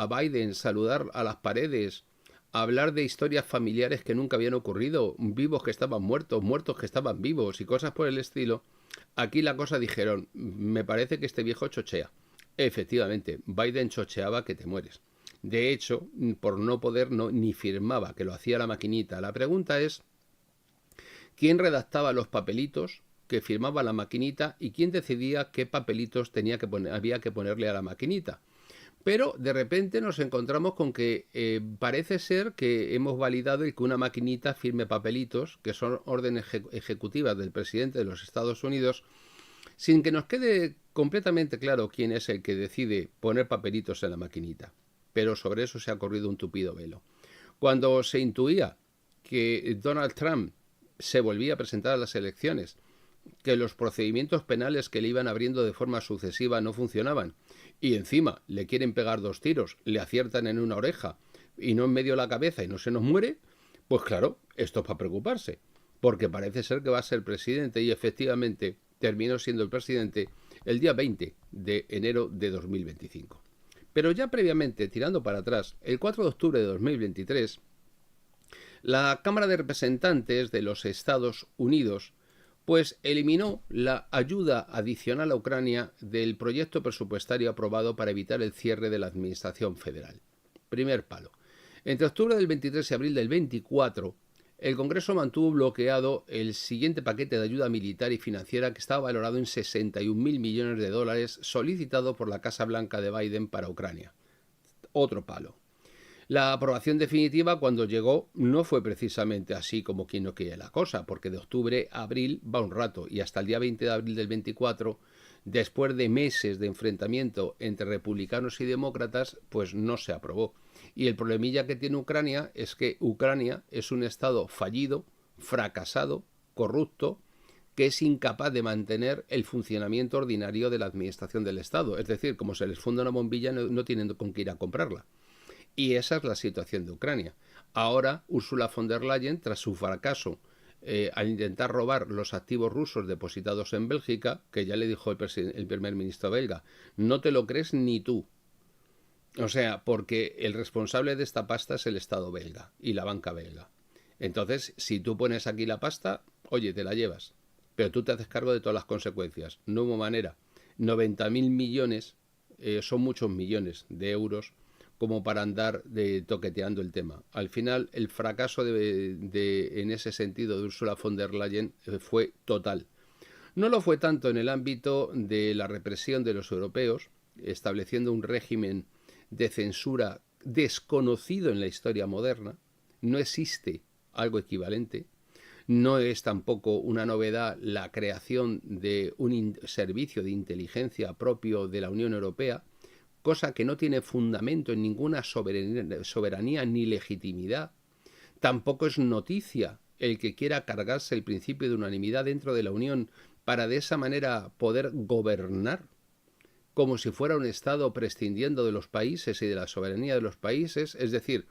Biden saludar a las paredes, hablar de historias familiares que nunca habían ocurrido, vivos que estaban muertos, muertos que estaban vivos y cosas por el estilo, aquí la cosa dijeron, me parece que este viejo chochea. Efectivamente, Biden chocheaba que te mueres. De hecho, por no poder, ni firmaba, que lo hacía la maquinita. La pregunta es, ¿quién redactaba los papelitos que firmaba la maquinita y quién decidía qué papelitos había que ponerle a la maquinita? Pero de repente nos encontramos con que parece ser que hemos validado el que una maquinita firme papelitos, que son órdenes ejecutivas del presidente de los Estados Unidos, sin que nos quede completamente claro quién es el que decide poner papelitos en la maquinita. Pero sobre eso se ha corrido un tupido velo. Cuando se intuía que Donald Trump se volvía a presentar a las elecciones, que los procedimientos penales que le iban abriendo de forma sucesiva no funcionaban, y encima le quieren pegar 2 tiros, le aciertan en una oreja y no en medio de la cabeza y no se nos muere, pues claro, esto es para preocuparse, porque parece ser que va a ser presidente y efectivamente terminó siendo el presidente el día 20 de enero de 2025. Pero ya previamente, tirando para atrás, el 4 de octubre de 2023, la Cámara de Representantes de los Estados Unidos pues eliminó la ayuda adicional a Ucrania del proyecto presupuestario aprobado para evitar el cierre de la Administración Federal. Primer palo. Entre octubre del 23 y abril del 24, el Congreso mantuvo bloqueado el siguiente paquete de ayuda militar y financiera que estaba valorado en 61.000 millones de dólares solicitado por la Casa Blanca de Biden para Ucrania. Otro palo. La aprobación definitiva, cuando llegó, no fue precisamente así como quien no quiere la cosa, porque de octubre a abril va un rato y hasta el día 20 de abril del 24, después de meses de enfrentamiento entre republicanos y demócratas, pues no se aprobó. Y el problemilla que tiene Ucrania es que Ucrania es un estado fallido, fracasado, corrupto, que es incapaz de mantener el funcionamiento ordinario de la administración del Estado. Es decir, como se les funda una bombilla, no tienen con qué ir a comprarla. Y esa es la situación de Ucrania. Ahora, Ursula von der Leyen, tras su fracaso al intentar robar los activos rusos depositados en Bélgica, que ya le dijo el primer ministro belga, no te lo crees ni tú. O sea, porque el responsable de esta pasta es el Estado belga y la banca belga. Entonces, si tú pones aquí la pasta, oye, te la llevas. Pero tú te haces cargo de todas las consecuencias. No hubo manera. 90.000 millones son muchos millones de euros como para andar toqueteando el tema. Al final, el fracaso en ese sentido de Ursula von der Leyen fue total. No lo fue tanto en el ámbito de la represión de los europeos, estableciendo un régimen de censura desconocido en la historia moderna. No existe algo equivalente. No es tampoco una novedad la creación de un servicio de inteligencia propio de la Unión Europea, cosa que no tiene fundamento en ninguna soberanía ni legitimidad. Tampoco es noticia el que quiera cargarse el principio de unanimidad dentro de la Unión para de esa manera poder gobernar como si fuera un Estado prescindiendo de los países y de la soberanía de los países. Es decir,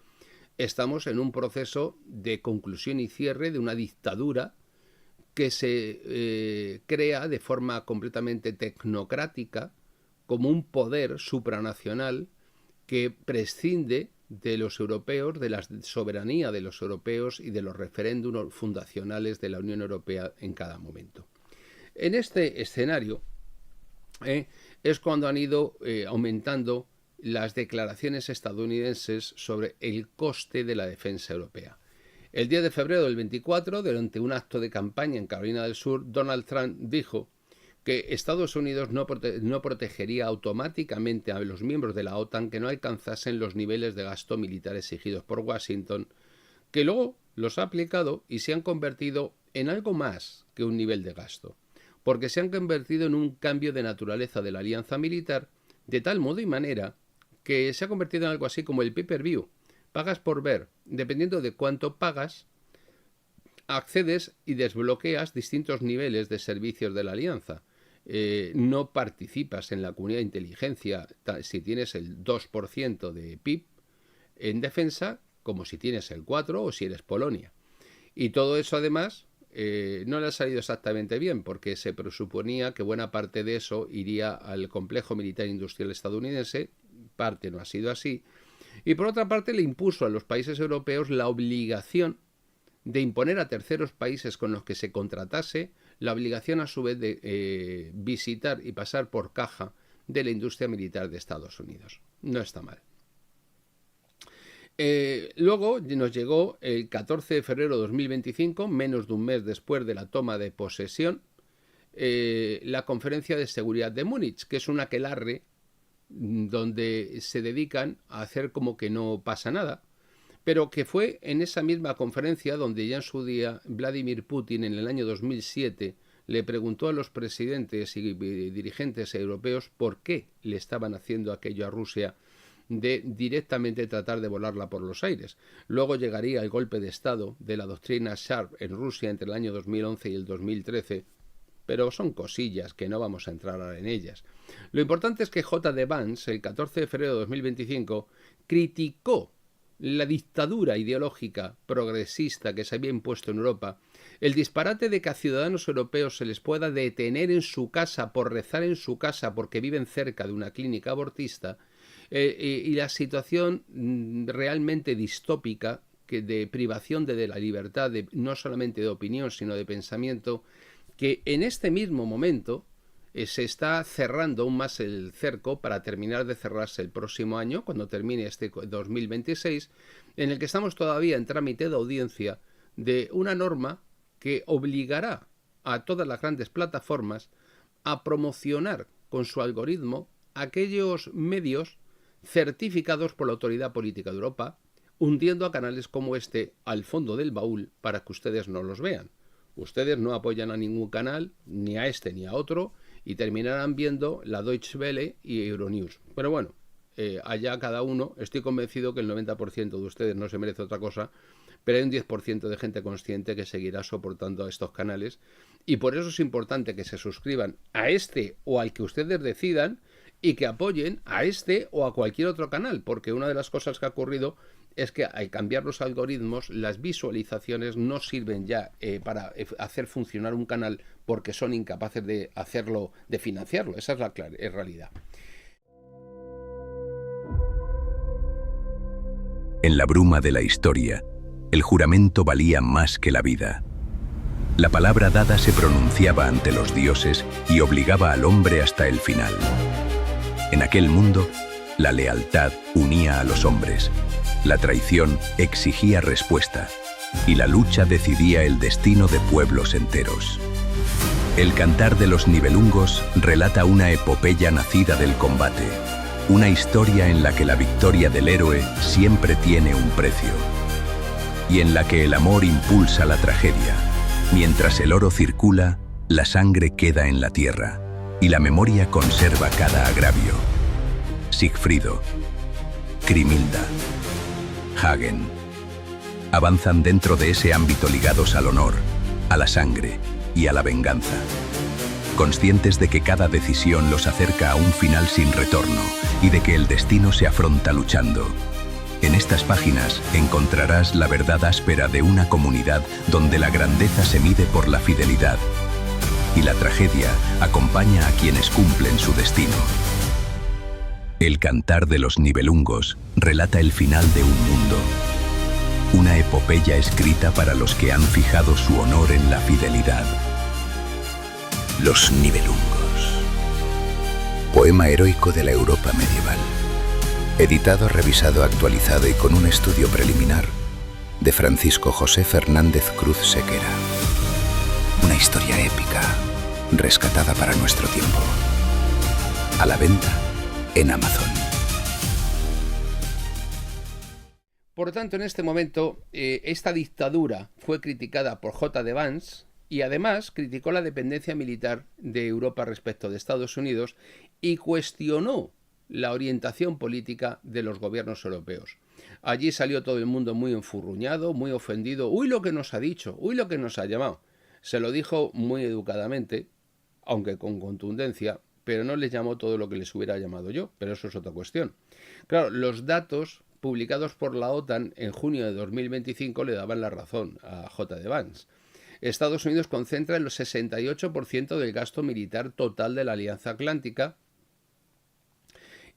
estamos en un proceso de conclusión y cierre de una dictadura que se crea de forma completamente tecnocrática como un poder supranacional que prescinde de los europeos, de la soberanía de los europeos y de los referéndums fundacionales de la Unión Europea en cada momento. En este escenario es cuando han ido aumentando las declaraciones estadounidenses sobre el coste de la defensa europea. El 10 de febrero del 24, durante un acto de campaña en Carolina del Sur, Donald Trump dijo que Estados Unidos no protegería automáticamente a los miembros de la OTAN que no alcanzasen los niveles de gasto militar exigidos por Washington, que luego los ha aplicado y se han convertido en algo más que un nivel de gasto, porque se han convertido en un cambio de naturaleza de la alianza militar, de tal modo y manera que se ha convertido en algo así como el pay-per-view. Pagas por ver, dependiendo de cuánto pagas, accedes y desbloqueas distintos niveles de servicios de la alianza. No participas en la comunidad de inteligencia si tienes el 2% de PIB en defensa, como si tienes el 4% o si eres Polonia. Y todo eso además no le ha salido exactamente bien, porque se presuponía que buena parte de eso iría al complejo militar industrial estadounidense, parte no ha sido así, y por otra parte le impuso a los países europeos la obligación de imponer a terceros países con los que se contratase la obligación a su vez de visitar y pasar por caja de la industria militar de Estados Unidos. No está mal. Luego nos llegó el 14 de febrero de 2025, menos de un mes después de la toma de posesión, la Conferencia de Seguridad de Múnich, que es un aquelarre donde se dedican a hacer como que no pasa nada, pero que fue en esa misma conferencia donde ya en su día Vladimir Putin en el año 2007 le preguntó a los presidentes y dirigentes europeos por qué le estaban haciendo aquello a Rusia de directamente tratar de volarla por los aires. Luego llegaría el golpe de Estado de la doctrina Sharp en Rusia entre el año 2011 y el 2013, pero son cosillas que no vamos a entrar ahora en ellas. Lo importante es que J.D. Vance, el 14 de febrero de 2025, criticó la dictadura ideológica progresista que se había impuesto en Europa, el disparate de que a ciudadanos europeos se les pueda detener en su casa por rezar en su casa porque viven cerca de una clínica abortista, y la situación realmente distópica de privación de la libertad, no solamente de opinión, sino de pensamiento, que en este mismo momento se está cerrando aún más el cerco para terminar de cerrarse el próximo año, cuando termine este 2026, en el que estamos todavía en trámite de audiencia de una norma que obligará a todas las grandes plataformas a promocionar con su algoritmo aquellos medios certificados por la Autoridad Política de Europa, hundiendo a canales como este al fondo del baúl para que ustedes no los vean. Ustedes no apoyan a ningún canal, ni a este ni a otro, y terminarán viendo la Deutsche Welle y Euronews. Pero bueno, allá cada uno. Estoy convencido que el 90% de ustedes no se merece otra cosa, pero hay un 10% de gente consciente que seguirá soportando a estos canales, y por eso es importante que se suscriban a este o al que ustedes decidan y que apoyen a este o a cualquier otro canal, porque una de las cosas que ha ocurrido es que al cambiar los algoritmos, las visualizaciones no sirven ya para hacer funcionar un canal porque son incapaces de hacerlo, de financiarlo. Esa es la realidad. En la bruma de la historia, el juramento valía más que la vida. La palabra dada se pronunciaba ante los dioses y obligaba al hombre hasta el final. En aquel mundo, la lealtad unía a los hombres, la traición exigía respuesta y la lucha decidía el destino de pueblos enteros. El Cantar de los Nibelungos relata una epopeya nacida del combate, una historia en la que la victoria del héroe siempre tiene un precio, y en la que el amor impulsa la tragedia. Mientras el oro circula, la sangre queda en la tierra, y la memoria conserva cada agravio. Sigfrido, Grimhilda, Hagen avanzan dentro de ese ámbito ligados al honor, a la sangre y a la venganza, conscientes de que cada decisión los acerca a un final sin retorno y de que el destino se afronta luchando. En estas páginas encontrarás la verdad áspera de una comunidad donde la grandeza se mide por la fidelidad y la tragedia acompaña a quienes cumplen su destino. El Cantar de los Nibelungos relata el final de un mundo, una epopeya escrita para los que han fijado su honor en la fidelidad. Los Nibelungos. Poema heroico de la Europa medieval. Editado, revisado, actualizado y con un estudio preliminar de Francisco José Fernández Cruz Sequera. Una historia épica, rescatada para nuestro tiempo. A la venta en Amazon. Por lo tanto, en este momento, esta dictadura fue criticada por J.D. Vance y además criticó la dependencia militar de Europa respecto de Estados Unidos y cuestionó la orientación política de los gobiernos europeos. Allí salió todo el mundo muy enfurruñado, muy ofendido. ¡Uy, lo que nos ha dicho! ¡Uy, lo que nos ha llamado! Se lo dijo muy educadamente, aunque con contundencia, pero no les llamó todo lo que les hubiera llamado yo, pero eso es otra cuestión. Claro, los datos publicados por la OTAN en junio de 2025 le daban la razón a J.D. Vance. Estados Unidos concentra el 68% del gasto militar total de la Alianza Atlántica,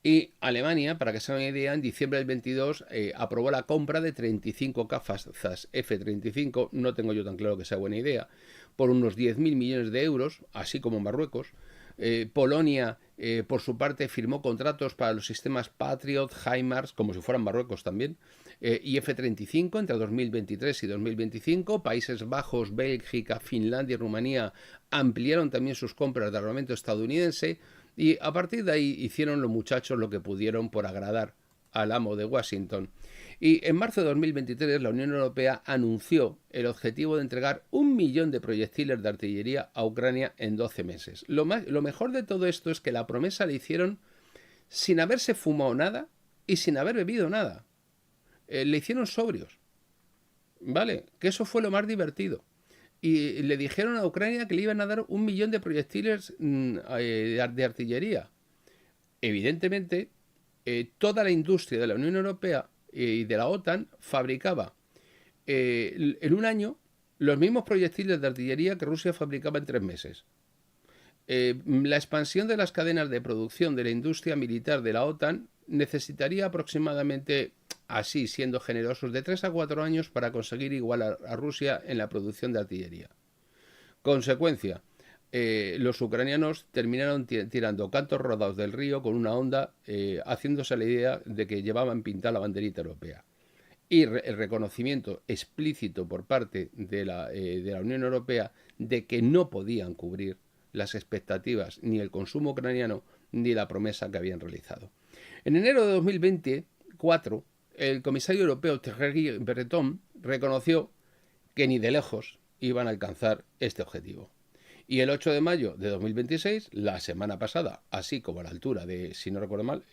y Alemania, para que se hagan una idea, en diciembre del 22 aprobó la compra de 35 cazas F-35, no tengo yo tan claro que sea buena idea, por unos 10.000 millones de euros, así como Marruecos. Polonia, por su parte, firmó contratos para los sistemas Patriot, HIMARS, como si fueran Marruecos también, y F-35 entre 2023 y 2025. Países Bajos, Bélgica, Finlandia y Rumanía ampliaron también sus compras de armamento estadounidense, y a partir de ahí hicieron los muchachos lo que pudieron por agradar al amo de Washington. Y en marzo de 2023 la Unión Europea anunció el objetivo de entregar 1 millón de proyectiles de artillería a Ucrania en 12 meses. Lo mejor de todo esto es que la promesa la hicieron sin haberse fumado nada y sin haber bebido nada. Le hicieron sobrios, ¿vale? Que eso fue lo más divertido. Y le dijeron a Ucrania que le iban a dar 1 millón de proyectiles de artillería. Evidentemente, toda la industria de la Unión Europea y de la OTAN fabricaba en un año los mismos proyectiles de artillería que Rusia fabricaba en 3 meses. La expansión de las cadenas de producción de la industria militar de la OTAN necesitaría aproximadamente, así siendo generosos, de 3 a 4 años para conseguir igualar a Rusia en la producción de artillería. Consecuencia, los ucranianos terminaron tirando cantos rodados del río con una onda, haciéndose la idea de que llevaban pintada la banderita europea. Y el reconocimiento explícito por parte de la Unión Europea de que no podían cubrir las expectativas, ni el consumo ucraniano, ni la promesa que habían realizado. En enero de 2024, el comisario europeo Thierry Breton reconoció que ni de lejos iban a alcanzar este objetivo. Y el 8 de mayo de 2026, la semana pasada, así como a la altura de, si no recuerdo mal,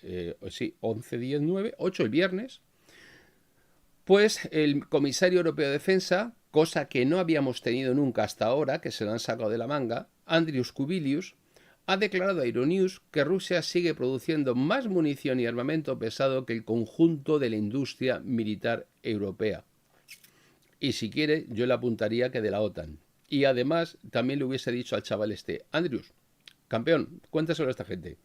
11, 10, 9, 8 el viernes, pues el comisario europeo de defensa, cosa que no habíamos tenido nunca hasta ahora, que se lo han sacado de la manga, Andrius Kubilius, ha declarado a Euronews que Rusia sigue produciendo más munición y armamento pesado que el conjunto de la industria militar europea. Y si quiere, yo le apuntaría que de la OTAN. Y además, también le hubiese dicho al chaval este, Andrius, campeón, cuéntaselo a esta gente,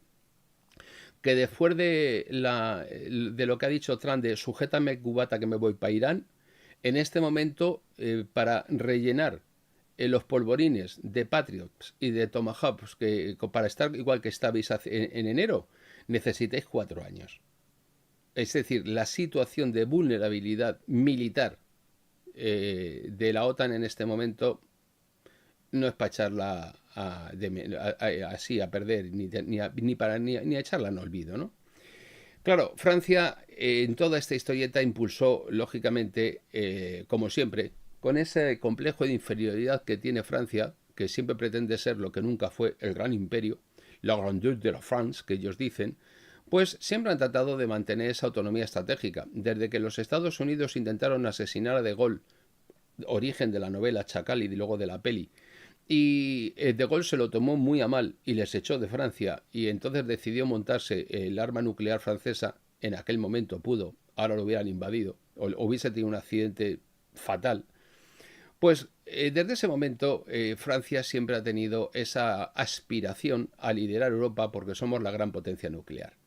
que después de lo que ha dicho Trump de sujétame cubata que me voy para Irán, en este momento, para rellenar los polvorines de Patriots y de Tomahawks, que para estar igual que estabais en enero, necesitáis 4 años. Es decir, la situación de vulnerabilidad militar de la OTAN en este momento no es para echarla así a perder, ni a echarla en olvido, ¿no? Claro, Francia en toda esta historieta impulsó, lógicamente, como siempre, con ese complejo de inferioridad que tiene Francia, que siempre pretende ser lo que nunca fue el gran imperio, la grandeur de la France, que ellos dicen, pues siempre han tratado de mantener esa autonomía estratégica. Desde que los Estados Unidos intentaron asesinar a De Gaulle, origen de la novela Chacal y luego de la peli, y De Gaulle se lo tomó muy a mal y les echó de Francia, y entonces decidió montarse el arma nuclear francesa. En aquel momento pudo, ahora lo hubieran invadido, o hubiese tenido un accidente fatal. Pues desde ese momento Francia siempre ha tenido esa aspiración a liderar Europa porque somos la gran potencia nuclear.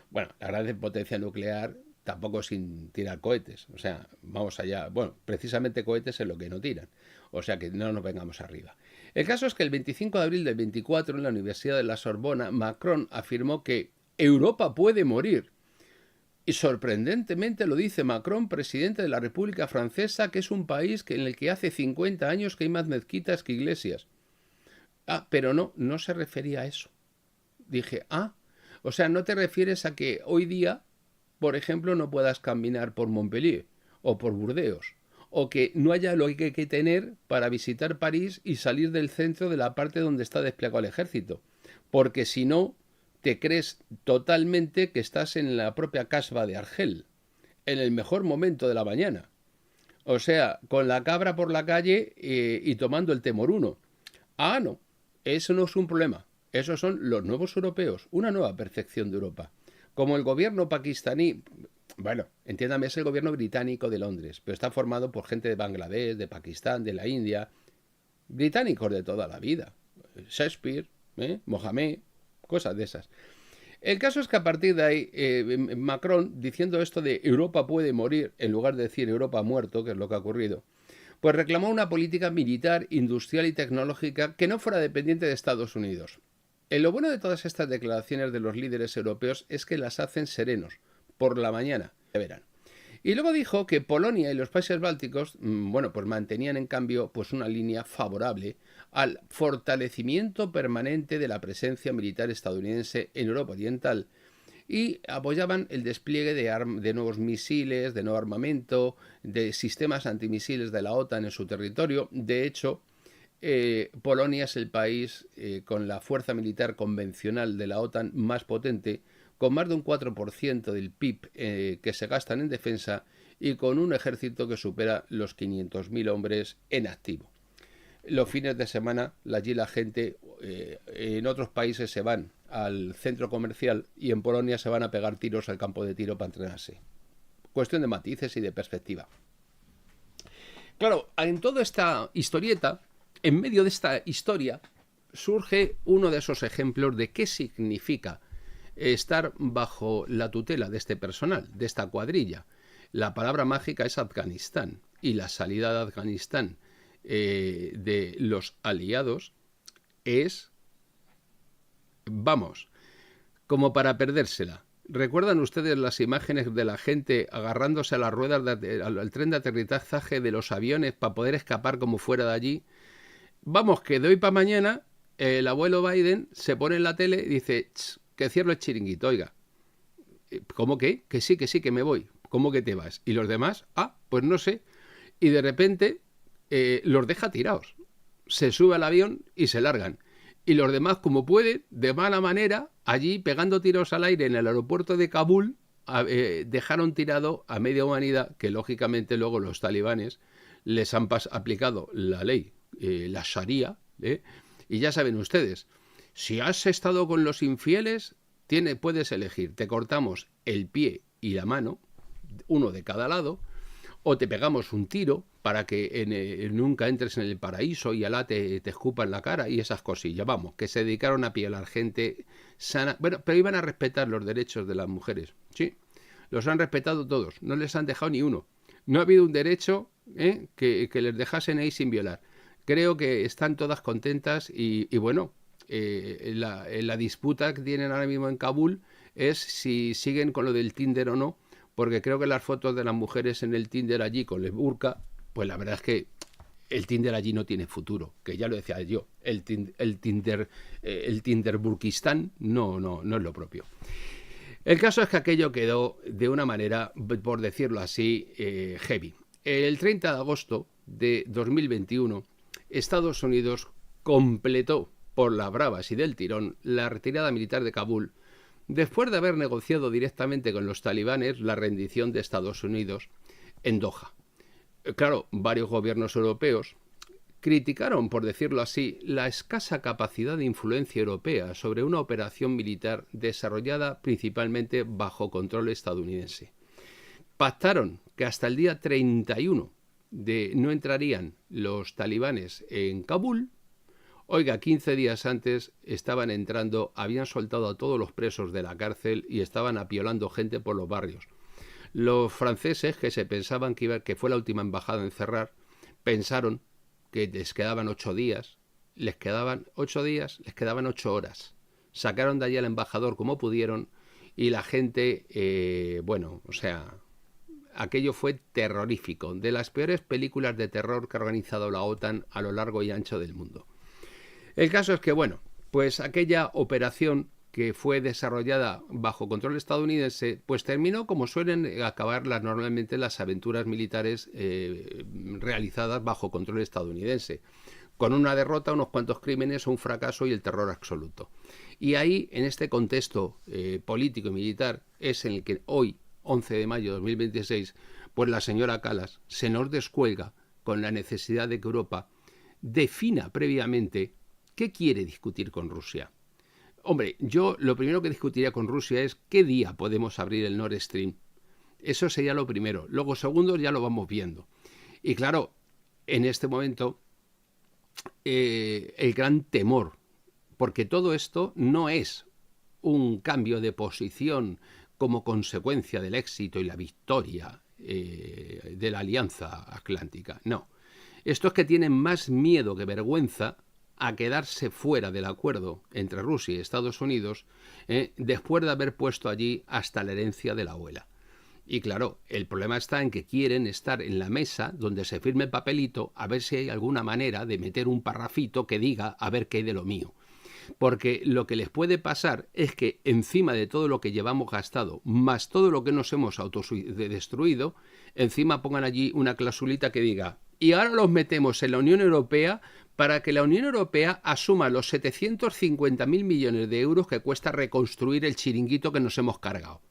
Bueno, la gran potencia nuclear tampoco sin tirar cohetes, o sea, vamos allá, bueno, precisamente cohetes es lo que no tiran, o sea que no nos vengamos arriba. El caso es que el 25 de abril del 24 en la Universidad de la Sorbona, Macron afirmó que Europa puede morir. Y sorprendentemente lo dice Macron, presidente de la República Francesa, que es un país en el que hace 50 años que hay más mezquitas que iglesias. Ah, pero no se refería a eso. Dije, o sea, no te refieres a que hoy día, por ejemplo, no puedas caminar por Montpellier o por Burdeos, o que no haya lo que hay que tener para visitar París y salir del centro de la parte donde está desplegado el ejército, porque si no, te crees totalmente que estás en la propia casba de Argel, en el mejor momento de la mañana. O sea, con la cabra por la calle y tomando el temoruno. No, eso no es un problema. Esos son los nuevos europeos, una nueva percepción de Europa. Como el gobierno pakistaní, bueno, entiéndame, es el gobierno británico de Londres, pero está formado por gente de Bangladesh, de Pakistán, de la India, británicos de toda la vida. Shakespeare, Mohamed, cosas de esas. El caso es que a partir de ahí, Macron, diciendo esto de Europa puede morir, en lugar de decir Europa ha muerto, que es lo que ha ocurrido, pues reclamó una política militar, industrial y tecnológica que no fuera dependiente de Estados Unidos. Lo bueno de todas estas declaraciones de los líderes europeos es que las hacen serenos, por la mañana, ya verán. Y luego dijo que Polonia y los países bálticos, bueno, pues mantenían en cambio pues una línea favorable al fortalecimiento permanente de la presencia militar estadounidense en Europa Oriental y apoyaban el despliegue de nuevos misiles, de nuevo armamento, de sistemas antimisiles de la OTAN en su territorio. De hecho, Polonia es el país con la fuerza militar convencional de la OTAN más potente, con más de un 4% del PIB que se gastan en defensa y con un ejército que supera los 500.000 hombres en activo. Los fines de semana, allí la gente en otros países se van al centro comercial y en Polonia se van a pegar tiros al campo de tiro para entrenarse. cuestión de matices y de perspectiva. Claro, en toda esta historieta, en medio de esta historia, surge uno de esos ejemplos de qué significa estar bajo la tutela de este personal, de esta cuadrilla. La palabra mágica es Afganistán, y la salida de Afganistán de los aliados es, vamos, como para perdérsela. ¿Recuerdan ustedes las imágenes de la gente agarrándose a las ruedas al tren de aterrizaje de los aviones para poder escapar como fuera de allí? Vamos, que de hoy para mañana el abuelo Biden se pone en la tele y dice que cierro el chiringuito, oiga. ¿Cómo que? Que sí, que me voy. ¿Cómo que te vas? ¿Y los demás? Pues no sé. Y de repente los deja tirados. Se sube al avión y se largan. Y los demás, como pueden, de mala manera, allí pegando tiros al aire en el aeropuerto de Kabul, dejaron tirado a media humanidad, que lógicamente luego los talibanes les han aplicado la ley, la Sharia, y ya saben ustedes, si has estado con los infieles, puedes elegir, te cortamos el pie y la mano, uno de cada lado, o te pegamos un tiro para que nunca entres en el paraíso y Alá te escupa en la cara y esas cosillas. Vamos, que se dedicaron a violar gente sana. Bueno, pero iban a respetar los derechos de las mujeres. Sí, los han respetado todos. No les han dejado ni uno. No ha habido un derecho que les dejasen ahí sin violar. Creo que están todas contentas y bueno, la disputa que tienen ahora mismo en Kabul es si siguen con lo del Tinder o no, porque creo que las fotos de las mujeres en el Tinder allí con el burka, pues la verdad es que el Tinder allí no tiene futuro, que ya lo decía yo, el Tinder Burkistán no es lo propio. El caso es que aquello quedó de una manera, por decirlo así, heavy. El 30 de agosto de 2021, Estados Unidos completó por las bravas y del tirón la retirada militar de Kabul, después de haber negociado directamente con los talibanes la rendición de Estados Unidos en Doha. Claro, varios gobiernos europeos criticaron, por decirlo así, la escasa capacidad de influencia europea sobre una operación militar desarrollada principalmente bajo control estadounidense. Pactaron que hasta el día 31 no entrarían los talibanes en Kabul. Oiga, 15 días antes estaban entrando, habían soltado a todos los presos de la cárcel y estaban apiolando gente por los barrios. Los franceses, que se pensaban que fue la última embajada en cerrar, pensaron que les quedaban 8 días, les quedaban 8 horas. Sacaron de allí al embajador como pudieron y la gente, aquello fue terrorífico, de las peores películas de terror que ha organizado la OTAN a lo largo y ancho del mundo. El caso es que, pues aquella operación que fue desarrollada bajo control estadounidense, pues terminó como suelen acabar normalmente las aventuras militares realizadas bajo control estadounidense, con una derrota, unos cuantos crímenes, un fracaso y el terror absoluto. Y ahí, en este contexto político y militar, es en el que hoy, 11 de mayo de 2026, pues la señora Kallas se nos descuelga con la necesidad de que Europa defina previamente ¿qué quiere discutir con Rusia? Hombre, yo lo primero que discutiría con Rusia es qué día podemos abrir el Nord Stream. Eso sería lo primero. Luego, segundo, ya lo vamos viendo. Y claro, en este momento, el gran temor, porque todo esto no es un cambio de posición como consecuencia del éxito y la victoria de la Alianza Atlántica. No. Esto es que tienen más miedo que vergüenza a quedarse fuera del acuerdo entre Rusia y Estados Unidos después de haber puesto allí hasta la herencia de la abuela. Y claro, el problema está en que quieren estar en la mesa donde se firme el papelito a ver si hay alguna manera de meter un parrafito que diga a ver qué hay de lo mío. Porque lo que les puede pasar es que encima de todo lo que llevamos gastado, más todo lo que nos hemos autodestruido, encima pongan allí una clausulita que diga y ahora los metemos en la Unión Europea para que la Unión Europea asuma los 750.000 millones de euros que cuesta reconstruir el chiringuito que nos hemos cargado.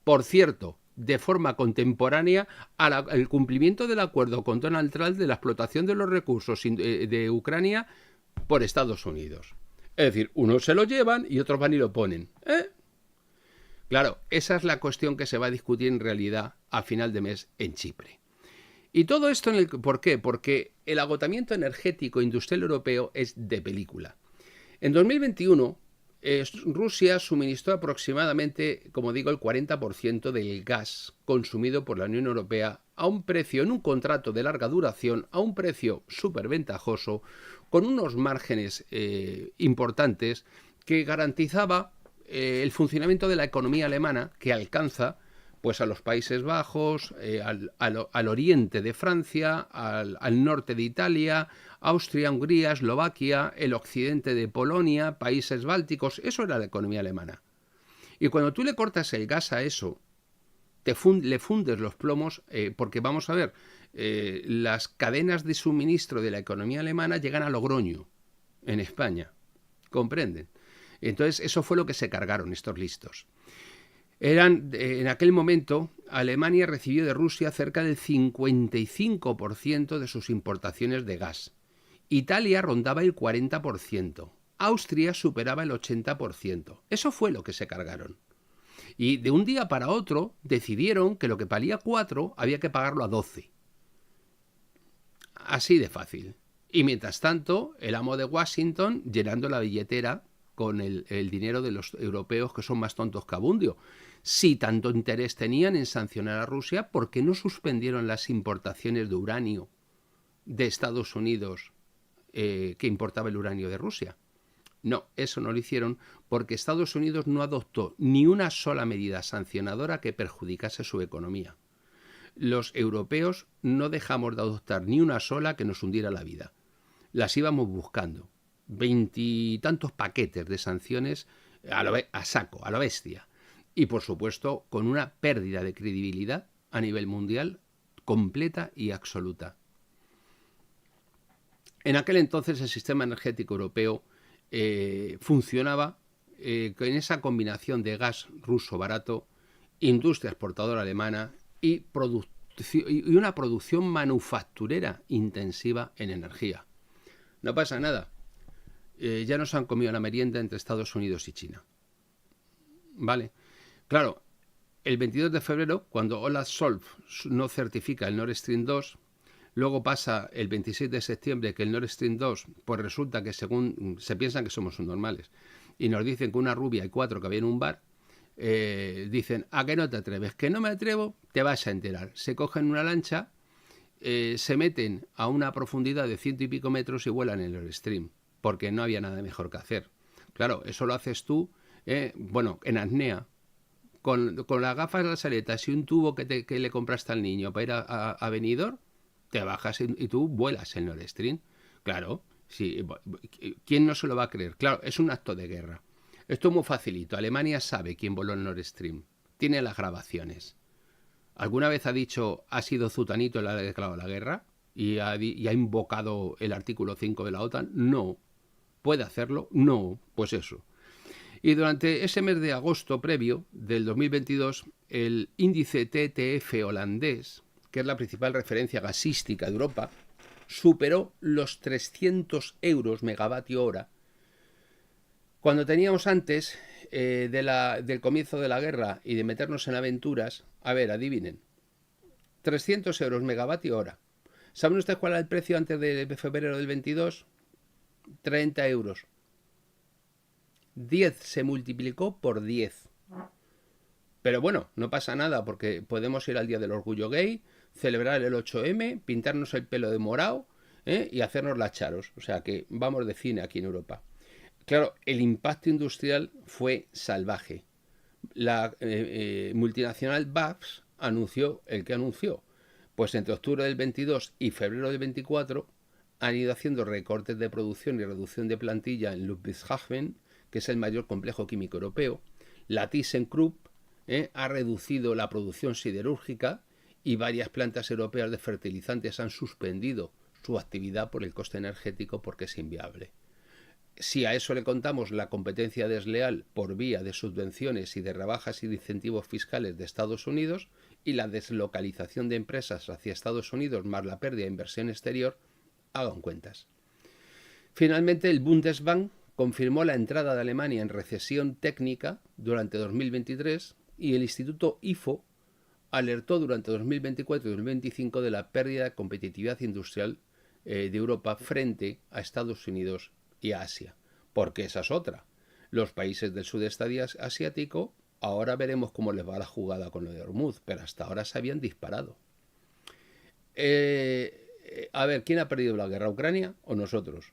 Por cierto, de forma contemporánea al cumplimiento del acuerdo con Donald Trump de la explotación de los recursos de Ucrania por Estados Unidos. Es decir, unos se lo llevan y otros van y lo ponen. Claro, esa es la cuestión que se va a discutir en realidad a final de mes en Chipre. Y todo esto, ¿por qué? Porque el agotamiento energético industrial europeo es de película. En 2021, Rusia suministró aproximadamente, como digo, el 40% del gas consumido por la Unión Europea a un precio, en un contrato de larga duración, a un precio súper ventajoso, con unos márgenes importantes que garantizaba el funcionamiento de la economía alemana, que alcanza pues a los Países Bajos, al oriente de Francia, al norte de Italia, Austria, Hungría, Eslovaquia, el occidente de Polonia, países bálticos. Eso era la economía alemana. Y cuando tú le cortas el gas a eso, le fundes los plomos, porque vamos a ver, las cadenas de suministro de la economía alemana llegan a Logroño, en España. ¿Comprenden? Entonces eso fue lo que se cargaron estos listos. En aquel momento, Alemania recibió de Rusia cerca del 55% de sus importaciones de gas. Italia rondaba el 40%. Austria superaba el 80%. Eso fue lo que se cargaron. Y de un día para otro decidieron que lo que valía 4 había que pagarlo a 12. Así de fácil. Y mientras tanto, el amo de Washington llenando la billetera con el dinero de los europeos, que son más tontos que Abundio. Si tanto interés tenían en sancionar a Rusia, ¿por qué no suspendieron las importaciones de uranio de Estados Unidos, que importaba el uranio de Rusia? No, eso no lo hicieron porque Estados Unidos no adoptó ni una sola medida sancionadora que perjudicase su economía. Los europeos no dejamos de adoptar ni una sola que nos hundiera la vida. Las íbamos buscando. 20 y tantos paquetes de sanciones a saco, a la bestia. Y por supuesto con una pérdida de credibilidad a nivel mundial completa y absoluta. En aquel entonces el sistema energético europeo funcionaba con esa combinación de gas ruso barato, industria exportadora alemana y una producción manufacturera intensiva en energía. No pasa nada. Ya nos han comido la merienda entre Estados Unidos y China. ¿Vale? Claro, el 22 de febrero, cuando Olaf Scholz no certifica el Nord Stream 2, luego pasa el 26 de septiembre que el Nord Stream 2, pues resulta que según se piensan que somos subnormales, y nos dicen que una rubia y 4 que había en un bar, dicen, ¿a qué no te atreves? Que no me atrevo, te vas a enterar. Se cogen una lancha, se meten a una profundidad de 100 y pico metros y vuelan en el Nord Stream, porque no había nada mejor que hacer. Claro, eso lo haces tú, en apnea, con las gafas, las aletas y un tubo que le compraste al niño para ir a Benidorm, te bajas y tú vuelas el Nord Stream. Claro, sí, ¿quién no se lo va a creer? Claro, es un acto de guerra. Esto es muy facilito. Alemania sabe quién voló el Nord Stream. Tiene las grabaciones. ¿Alguna vez ha dicho, ha sido Zutanito el que ha declarado la guerra y ha invocado el artículo 5 de la OTAN? No. ¿Puede hacerlo? No. Pues eso. Y durante ese mes de agosto previo del 2022, el índice TTF holandés, que es la principal referencia gasística de Europa, superó los 300 euros megavatio hora, cuando teníamos antes del comienzo de la guerra y de meternos en aventuras. A ver, adivinen, 300 euros megavatio hora. ¿Saben ustedes cuál era el precio antes de febrero del 22? 30 euros. 10 se multiplicó por 10. Pero bueno, no pasa nada porque podemos ir al Día del Orgullo Gay, celebrar el 8M, pintarnos el pelo de morado y hacernos las charos. O sea que vamos de cine aquí en Europa. Claro, el impacto industrial fue salvaje. La multinacional BASF anunció el que anunció. Pues entre octubre del 22 y febrero del 24 han ido haciendo recortes de producción y reducción de plantilla en Ludwigshafen, que es el mayor complejo químico europeo. La ThyssenKrupp ha reducido la producción siderúrgica y varias plantas europeas de fertilizantes han suspendido su actividad por el coste energético porque es inviable. Si a eso le contamos la competencia desleal por vía de subvenciones y de rebajas y de incentivos fiscales de Estados Unidos y la deslocalización de empresas hacia Estados Unidos más la pérdida de inversión exterior, hagan cuentas. Finalmente el Bundesbank, confirmó la entrada de Alemania en recesión técnica durante 2023 y el Instituto IFO alertó durante 2024 y 2025 de la pérdida de competitividad industrial de Europa frente a Estados Unidos y a Asia. Porque esa es otra. Los países del sudeste asiático, ahora veremos cómo les va la jugada con lo de Hormuz, pero hasta ahora se habían disparado. A ver, ¿quién ha perdido la guerra? ¿Ucrania o nosotros?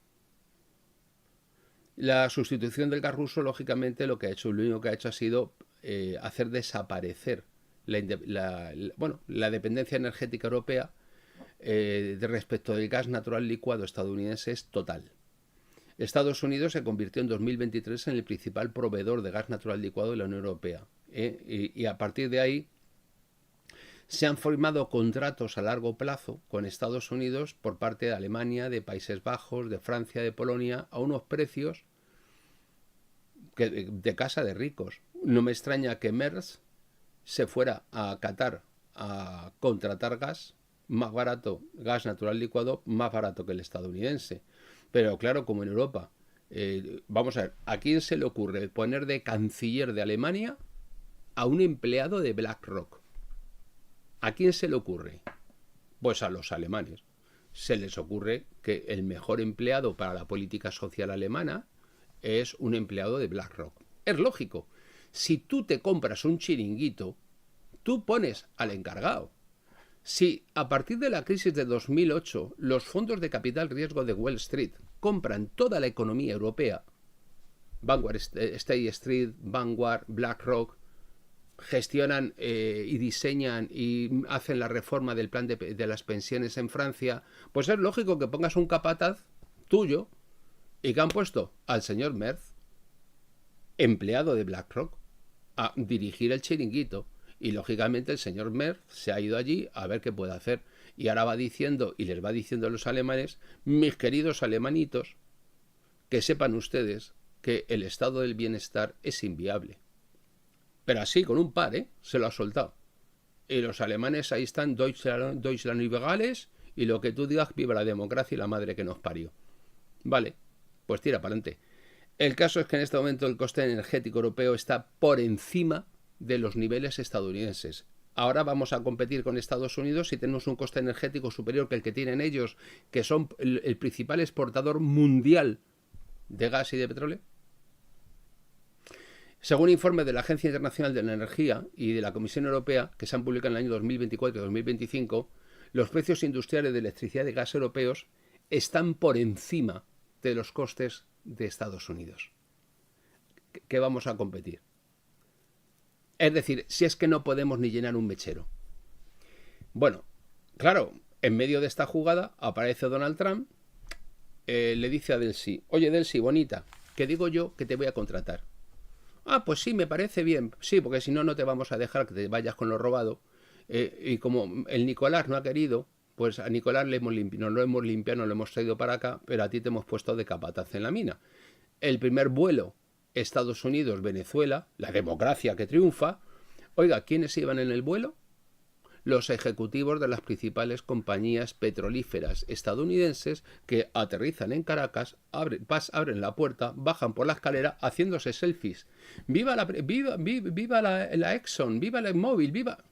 La sustitución del gas ruso, lógicamente, lo único que ha hecho ha sido hacer desaparecer la dependencia energética europea respecto del gas natural licuado estadounidense es total. Estados Unidos se convirtió en 2023 en el principal proveedor de gas natural licuado de la Unión Europea. Y a partir de ahí se han firmado contratos a largo plazo con Estados Unidos por parte de Alemania, de Países Bajos, de Francia, de Polonia, a unos precios de casa de ricos. No me extraña que Merz se fuera a Qatar a contratar gas más barato, gas natural licuado más barato que el estadounidense. Pero claro, como en Europa, vamos a ver, ¿a quién se le ocurre poner de canciller de Alemania a un empleado de BlackRock? ¿A quién se le ocurre? Pues a los alemanes. Se les ocurre que el mejor empleado para la política social alemana es un empleado de BlackRock. Es lógico. Si tú te compras un chiringuito, tú pones al encargado. Si a partir de la crisis de 2008 los fondos de capital riesgo de Wall Street compran toda la economía europea, Vanguard, State Street, Vanguard, BlackRock, gestionan y diseñan y hacen la reforma del plan de las pensiones en Francia, pues es lógico que pongas un capataz tuyo y que han puesto al señor Merz, empleado de BlackRock, a dirigir el chiringuito. Y lógicamente el señor Merz se ha ido allí a ver qué puede hacer. Y ahora va diciendo, y les va diciendo a los alemanes, mis queridos alemanitos, que sepan ustedes que el estado del bienestar es inviable. Pero así, con un par, se lo ha soltado. Y los alemanes ahí están, Deutschland liberales, y lo que tú digas, viva la democracia y la madre que nos parió. Vale, pues tira para adelante. El caso es que en este momento el coste energético europeo está por encima de los niveles estadounidenses. Ahora vamos a competir con Estados Unidos si tenemos un coste energético superior que el que tienen ellos, que son el principal exportador mundial de gas y de petróleo. Según informes de la Agencia Internacional de la Energía y de la Comisión Europea, que se han publicado en el año 2024 y 2025, los precios industriales de electricidad y gas europeos están por encima de los costes de Estados Unidos. ¿Qué vamos a competir? Es decir, si es que no podemos ni llenar un mechero. Bueno, claro, en medio de esta jugada aparece Donald Trump, le dice a Delcy, oye Delcy, bonita, que digo yo que te voy a contratar. Ah, pues sí, me parece bien. Sí, porque si no, no te vamos a dejar que te vayas con lo robado. Y como el Nicolás no ha querido, pues a Nicolás nos lo hemos limpiado, nos lo hemos traído para acá, pero a ti te hemos puesto de capataz en la mina. El primer vuelo, Estados Unidos, Venezuela, la democracia que triunfa. Oiga, ¿quiénes iban en el vuelo? Los ejecutivos de las principales compañías petrolíferas estadounidenses que aterrizan en Caracas, abren la puerta, bajan por la escalera haciéndose selfies. ¡Viva la Exxon! ¡Viva la Mobil! ¡Viva!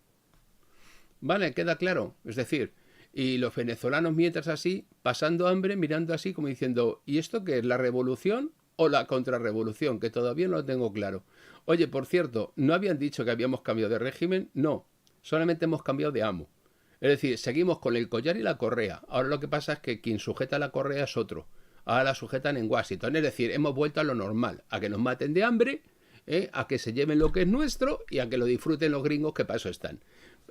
Vale, queda claro. Es decir, y los venezolanos mientras así, pasando hambre, mirando así como diciendo, ¿y esto qué es? ¿La revolución o la contrarrevolución? Que todavía no lo tengo claro. Oye, por cierto, ¿no habían dicho que habíamos cambiado de régimen? No. Solamente hemos cambiado de amo. Es decir, seguimos con el collar y la correa. Ahora lo que pasa es que quien sujeta la correa es otro. Ahora la sujetan en Washington. Es decir, hemos vuelto a lo normal. A que nos maten de hambre, a que se lleven lo que es nuestro y a que lo disfruten los gringos que para eso están.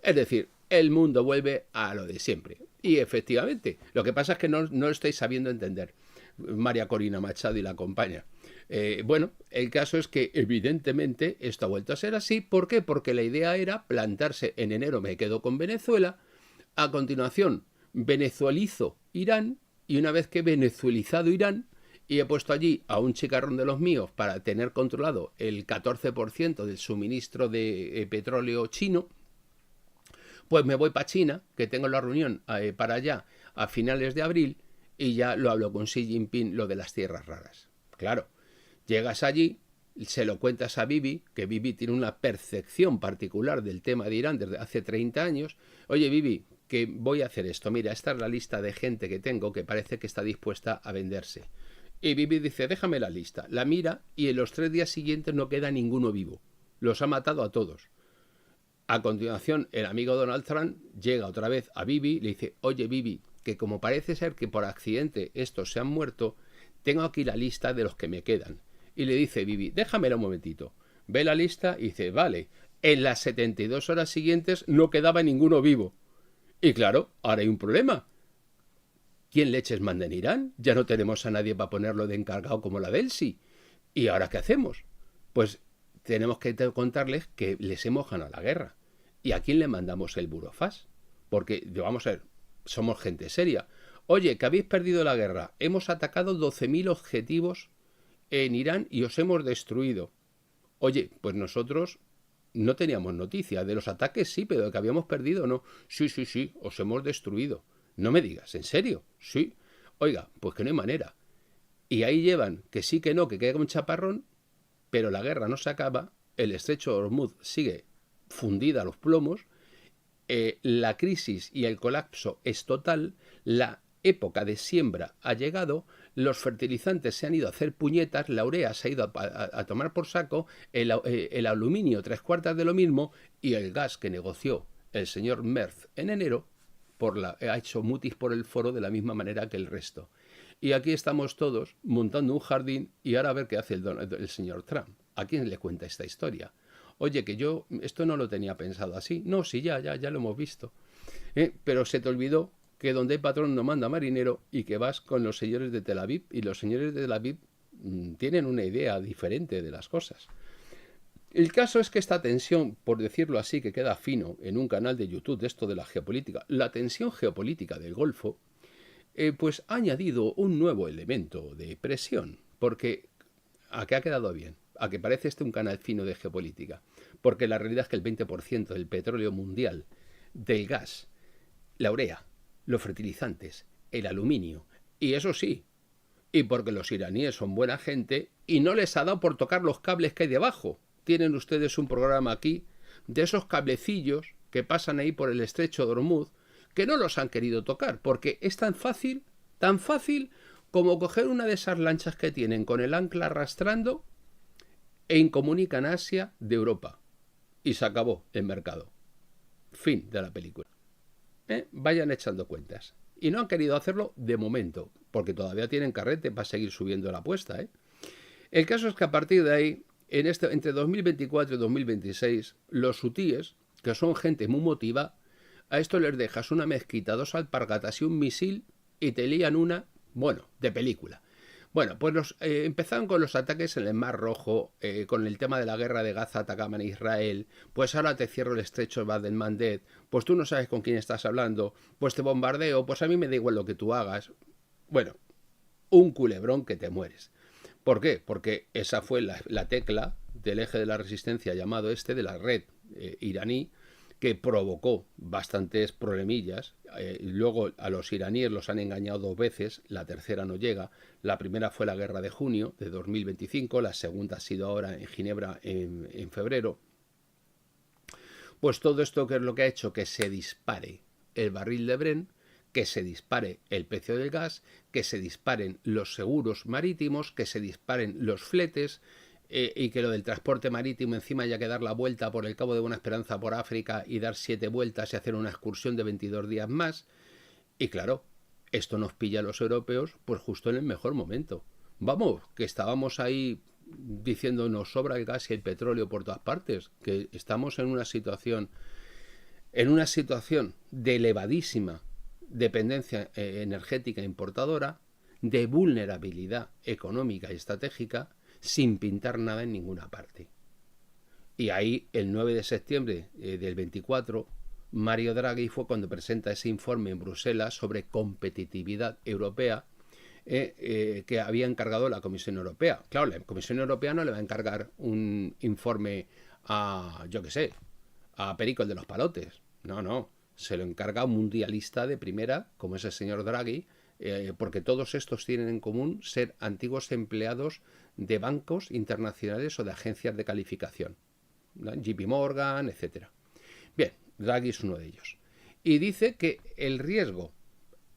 Es decir, el mundo vuelve a lo de siempre. Y efectivamente, lo que pasa es que no lo estáis sabiendo entender. María Corina Machado y la compañía. Bueno, el caso es que evidentemente esto ha vuelto a ser así. ¿Por qué? Porque la idea era plantarse en enero, me quedo con Venezuela, a continuación venezuelizo Irán y una vez que venezuelizado Irán y he puesto allí a un chicarrón de los míos para tener controlado el 14% del suministro de petróleo chino, pues me voy para China, que tengo la reunión para allá a finales de abril y ya lo hablo con Xi Jinping lo de las tierras raras. Claro. Llegas allí, se lo cuentas a Bibi, que Bibi tiene una percepción particular del tema de Irán desde hace 30 años. Oye, Bibi, que voy a hacer esto. Mira, esta es la lista de gente que tengo que parece que está dispuesta a venderse. Y Bibi dice, déjame la lista. La mira y en los 3 días siguientes no queda ninguno vivo. Los ha matado a todos. A continuación, el amigo Donald Trump llega otra vez a Bibi y le dice, oye, Bibi, que como parece ser que por accidente estos se han muerto, tengo aquí la lista de los que me quedan. Y le dice Bibi, déjamela un momentito. Ve la lista y dice, vale, en las 72 horas siguientes no quedaba ninguno vivo. Y claro, ahora hay un problema. ¿Quién leches manda en Irán? Ya no tenemos a nadie para ponerlo de encargado como la Delsi. ¿Y ahora qué hacemos? Pues tenemos que contarles que les hemos ganado la guerra. ¿Y a quién le mandamos el burofax? Porque, vamos a ver, somos gente seria. Oye, que habéis perdido la guerra. Hemos atacado 12.000 objetivos en Irán y os hemos destruido. Oye, pues nosotros no teníamos noticia. De los ataques sí, pero de que habíamos perdido no. Sí, os hemos destruido. No me digas, ¿en serio? Sí. Oiga, pues que no hay manera. Y ahí llevan que sí, que no, que queda un chaparrón, pero la guerra no se acaba, el estrecho de Hormuz sigue fundida a los plomos, la crisis y el colapso es total, la época de siembra ha llegado, los fertilizantes se han ido a hacer puñetas, la urea se ha ido a tomar por saco, el aluminio 3/4 de lo mismo, y el gas que negoció el señor Merz en enero ha hecho mutis por el foro de la misma manera que el resto. Y aquí estamos todos montando un jardín y ahora a ver qué hace el señor Trump. ¿A quién le cuenta esta historia? Oye, que yo esto no lo tenía pensado así. No, sí, ya lo hemos visto. Pero se te olvidó que donde hay patrón no manda marinero y que vas con los señores de Tel Aviv y los señores de Tel Aviv tienen una idea diferente de las cosas. El caso es que esta tensión, por decirlo así, que queda fino en un canal de YouTube de esto de la geopolítica, la tensión geopolítica del Golfo, pues ha añadido un nuevo elemento de presión, porque ¿a qué ha quedado bien? A que parece un canal fino de geopolítica, porque la realidad es que el 20% del petróleo mundial, del gas, la urea, los fertilizantes, el aluminio, y eso sí, y porque los iraníes son buena gente y no les ha dado por tocar los cables que hay debajo. Tienen ustedes un programa aquí de esos cablecillos que pasan ahí por el estrecho de Hormuz, que no los han querido tocar, porque es tan fácil como coger una de esas lanchas que tienen con el ancla arrastrando e incomunican Asia de Europa. Y se acabó el mercado. Fin de la película. Vayan echando cuentas. Y no han querido hacerlo de momento, porque todavía tienen carrete para seguir subiendo la apuesta. El caso es que a partir de ahí, entre 2024 y 2026, los hutíes, que son gente muy motiva, a esto les dejas una mezquita, 2 alpargatas y un misil y te lían una, bueno, de película. Bueno, pues empezaron con los ataques en el Mar Rojo, con el tema de la guerra de Gaza, atacaban a Israel, pues ahora te cierro el estrecho de Bab el-Mandeb, pues tú no sabes con quién estás hablando, pues te bombardeo, pues a mí me da igual lo que tú hagas. Bueno, un culebrón que te mueres. ¿Por qué? Porque esa fue la tecla del eje de la resistencia llamado de la red iraní, que provocó bastantes problemillas. Luego a los iraníes los han engañado 2 veces, la tercera no llega. La primera fue la guerra de junio de 2025, la segunda ha sido ahora en Ginebra en febrero. Pues todo esto, ¿qué es lo que ha hecho? Que se dispare el barril de Brent, que se dispare el precio del gas, que se disparen los seguros marítimos, que se disparen los fletes, y que lo del transporte marítimo encima haya que dar la vuelta por el Cabo de Buena Esperanza por África y dar 7 vueltas y hacer una excursión de 22 días más. Y claro, esto nos pilla a los europeos pues justo en el mejor momento. Vamos, que estábamos ahí diciendo nos sobra el gas y el petróleo por todas partes, que estamos en una situación de elevadísima dependencia energética importadora, de vulnerabilidad económica y estratégica, sin pintar nada en ninguna parte. Y ahí, el 9 de septiembre del 24, Mario Draghi fue cuando presenta ese informe en Bruselas sobre competitividad europea que había encargado la Comisión Europea. Claro, la Comisión Europea no le va a encargar un informe a, yo qué sé, a Perico el de los Palotes. No, se lo encarga a un mundialista de primera, como es el señor Draghi, porque todos estos tienen en común ser antiguos empleados de bancos internacionales o de agencias de calificación, ¿no? JP Morgan, etcétera. Bien, Draghi es uno de ellos. Y dice que el riesgo,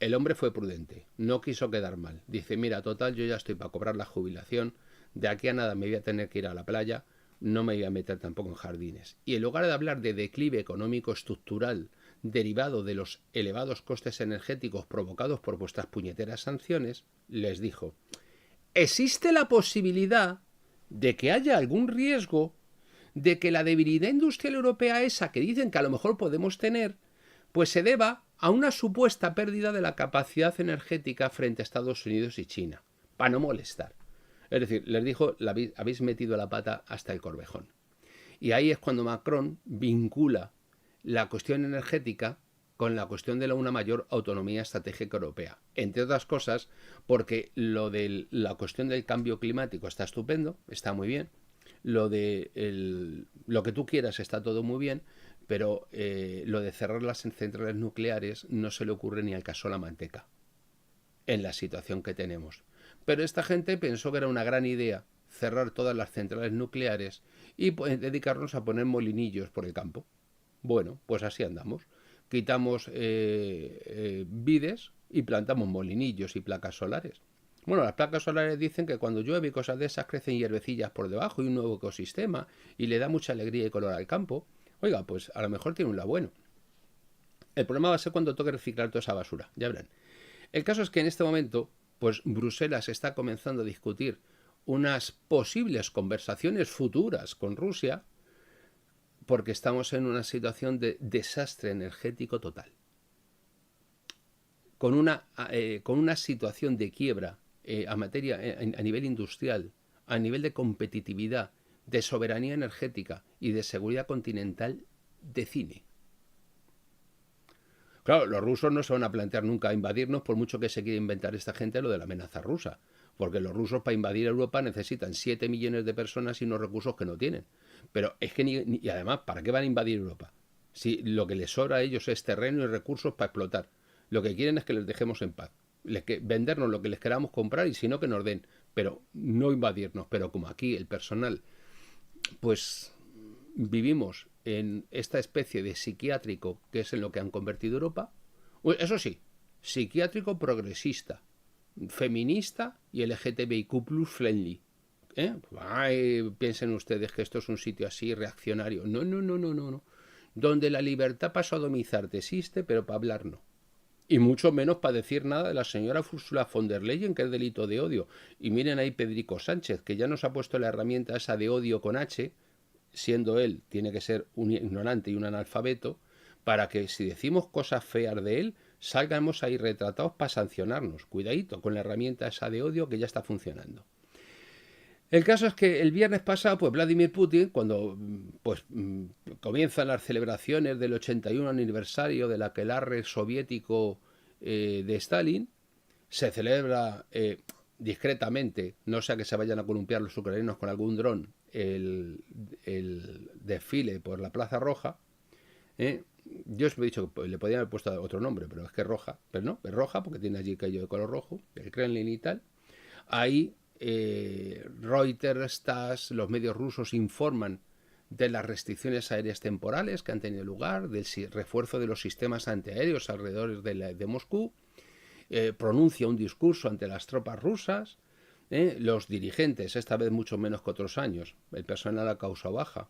el hombre fue prudente, no quiso quedar mal. Dice, mira, total, yo ya estoy para cobrar la jubilación, de aquí a nada me voy a tener que ir a la playa, no me voy a meter tampoco en jardines. Y en lugar de hablar de declive económico estructural derivado de los elevados costes energéticos provocados por vuestras puñeteras sanciones, les dijo, existe la posibilidad de que haya algún riesgo de que la debilidad industrial europea esa que dicen que a lo mejor podemos tener, pues se deba a una supuesta pérdida de la capacidad energética frente a Estados Unidos y China, para no molestar. Es decir, les dijo, habéis metido la pata hasta el corvejón. Y ahí es cuando Macron vincula la cuestión energética con la cuestión de una mayor autonomía estratégica europea. Entre otras cosas, porque lo de la cuestión del cambio climático está estupendo, está muy bien, lo que tú quieras está todo muy bien, pero lo de cerrar las centrales nucleares no se le ocurre ni al caso la manteca en la situación que tenemos. Pero esta gente pensó que era una gran idea cerrar todas las centrales nucleares y dedicarnos a poner molinillos por el campo. Bueno, pues así andamos. Quitamos vides y plantamos molinillos y placas solares. Bueno, las placas solares dicen que cuando llueve y cosas de esas crecen hierbecillas por debajo y un nuevo ecosistema y le da mucha alegría y color al campo. Oiga, pues a lo mejor tiene un lado bueno. El problema va a ser cuando toque reciclar toda esa basura, ya verán. El caso es que en este momento, pues Bruselas está comenzando a discutir unas posibles conversaciones futuras con Rusia porque estamos en una situación de desastre energético total. Con una situación de quiebra a nivel industrial, a nivel de competitividad, de soberanía energética y de seguridad continental de cine. Claro, los rusos no se van a plantear nunca invadirnos por mucho que se quiera inventar esta gente lo de la amenaza rusa, porque los rusos para invadir Europa necesitan 7 millones de personas y unos recursos que no tienen. Pero es que y además, ¿para qué van a invadir Europa? Si lo que les sobra a ellos es terreno y recursos para explotar. Lo que quieren es que les dejemos en paz. Vendernos lo que les queramos comprar y si no que nos den, pero no invadirnos. Pero como aquí el personal, pues vivimos en esta especie de psiquiátrico que es en lo que han convertido Europa. Eso sí, psiquiátrico progresista, feminista y LGTBIQ+ friendly. Ay, piensen ustedes que esto es un sitio así reaccionario. No. Donde la libertad para sodomizarte existe, pero para hablar no. Y mucho menos para decir nada de la señora Ursula von der Leyen, que es delito de odio. Y miren ahí Pedrico Sánchez, que ya nos ha puesto la herramienta esa de odio con H, siendo él, tiene que ser un ignorante y un analfabeto, para que si decimos cosas feas de él, salgamos ahí retratados para sancionarnos. Cuidadito con la herramienta esa de odio que ya está funcionando. El caso es que el viernes pasado, pues Vladimir Putin, cuando comienzan las celebraciones del 81 aniversario del aquelarre soviético de Stalin, se celebra discretamente, no sea que se vayan a columpiar los ucranianos con algún dron, el desfile por la Plaza Roja. Yo os he dicho que le podían haber puesto otro nombre, pero es que es roja. Pero no, es roja porque tiene allí aquello de color rojo, el Kremlin y tal. Ahí Reuters, TASS, los medios rusos informan de las restricciones aéreas temporales que han tenido lugar, del refuerzo de los sistemas antiaéreos alrededor de Moscú. Pronuncia un discurso ante las tropas rusas. Los dirigentes, esta vez mucho menos que otros años, el personal ha causado baja.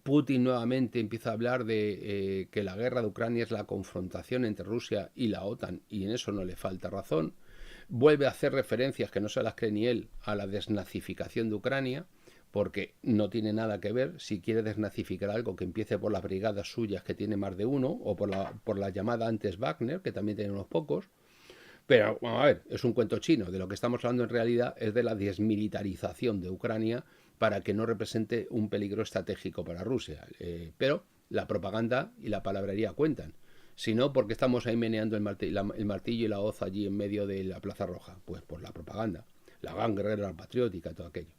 Putin nuevamente empieza a hablar de que la guerra de Ucrania es la confrontación entre Rusia y la OTAN, y en eso no le falta razón. Vuelve a hacer referencias, que no se las cree ni él, a la desnazificación de Ucrania, porque no tiene nada que ver. Si quiere desnazificar algo, que empiece por las brigadas suyas, que tiene más de uno, o por la llamada antes Wagner, que también tiene unos pocos. Pero, vamos a ver, es un cuento chino. De lo que estamos hablando en realidad es de la desmilitarización de Ucrania para que no represente un peligro estratégico para Rusia. Pero la propaganda y la palabrería cuentan. Si no, porque estamos ahí meneando el martillo y la hoz allí en medio de la Plaza Roja. Pues por la propaganda, la gran guerrera patriótica, todo aquello.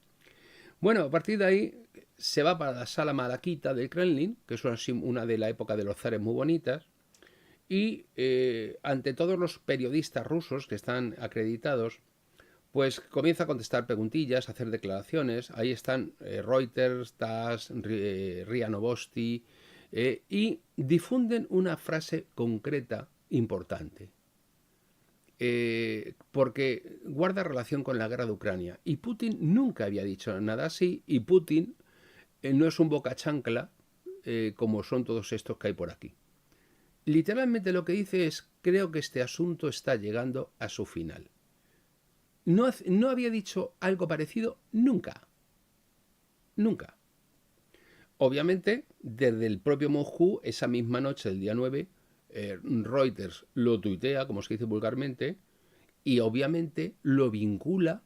Bueno, a partir de ahí se va para la sala Malaquita del Kremlin, que es una de la época de los zares muy bonitas, y ante todos los periodistas rusos que están acreditados, pues comienza a contestar preguntillas, a hacer declaraciones. Ahí están Reuters, TASS, RIA Novosti, y difunden una frase concreta importante. Porque guarda relación con la guerra de Ucrania. Y Putin nunca había dicho nada así, y Putin no es un boca chancla como son todos estos que hay por aquí. Literalmente lo que dice es: creo que este asunto está llegando a su final. No había dicho algo parecido nunca. Nunca. Obviamente, desde el propio Moscú, esa misma noche del día 9, Reuters lo tuitea, como se dice vulgarmente, y obviamente lo vincula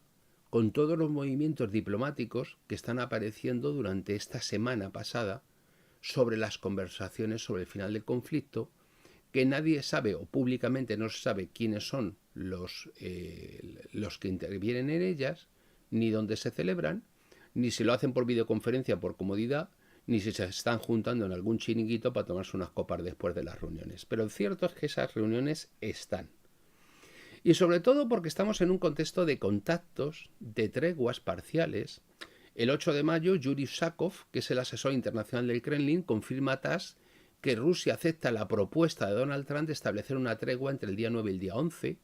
con todos los movimientos diplomáticos que están apareciendo durante esta semana pasada sobre las conversaciones sobre el final del conflicto, que nadie sabe, o públicamente no se sabe quiénes son los que intervienen en ellas, ni dónde se celebran, ni si lo hacen por videoconferencia por comodidad, ni si se están juntando en algún chiringuito para tomarse unas copas después de las reuniones. Pero lo cierto es que esas reuniones están. Y sobre todo porque estamos en un contexto de contactos, de treguas parciales. El 8 de mayo, Yuri Ushakov, que es el asesor internacional del Kremlin, confirma a TASS que Rusia acepta la propuesta de Donald Trump de establecer una tregua entre el día 9 y el día 11,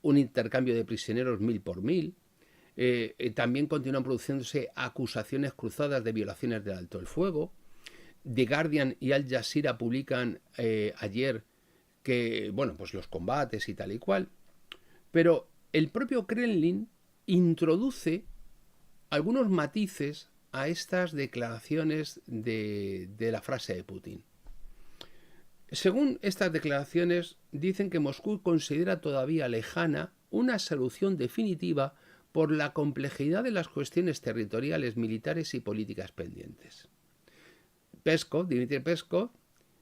un intercambio de prisioneros 1000 por 1000. También continúan produciéndose acusaciones cruzadas de violaciones del alto el fuego. The Guardian y Al Jazeera publican ayer que, bueno, pues los combates y tal y cual. Pero el propio Kremlin introduce algunos matices a estas declaraciones de la frase de Putin. Según estas declaraciones, dicen que Moscú considera todavía lejana una solución definitiva por la complejidad de las cuestiones territoriales, militares y políticas pendientes. Dmitry Peskov,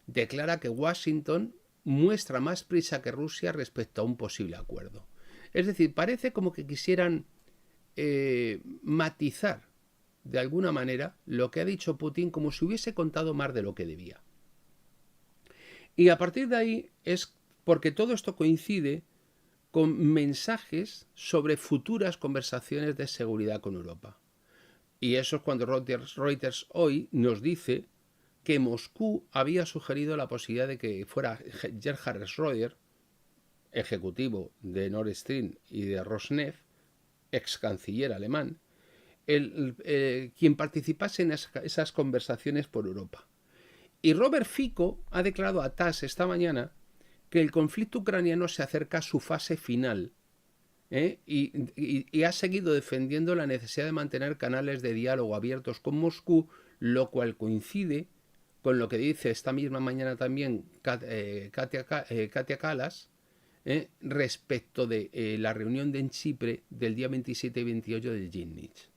declara que Washington muestra más prisa que Rusia respecto a un posible acuerdo. Es decir, parece como que quisieran matizar de alguna manera lo que ha dicho Putin, como si hubiese contado más de lo que debía. Y a partir de ahí es porque todo esto coincide con mensajes sobre futuras conversaciones de seguridad con Europa. Y eso es cuando Reuters hoy nos dice que Moscú había sugerido la posibilidad de que fuera Gerhard Schröder, ejecutivo de Nord Stream y de Rosneft, ex canciller alemán, quien participase en esas conversaciones por Europa. Y Robert Fico ha declarado a TASS esta mañana que el conflicto ucraniano se acerca a su fase final, y ha seguido defendiendo la necesidad de mantener canales de diálogo abiertos con Moscú, lo cual coincide con lo que dice esta misma mañana también Katia Kallas respecto de la reunión en Chipre del día 27 y 28 de Ginich.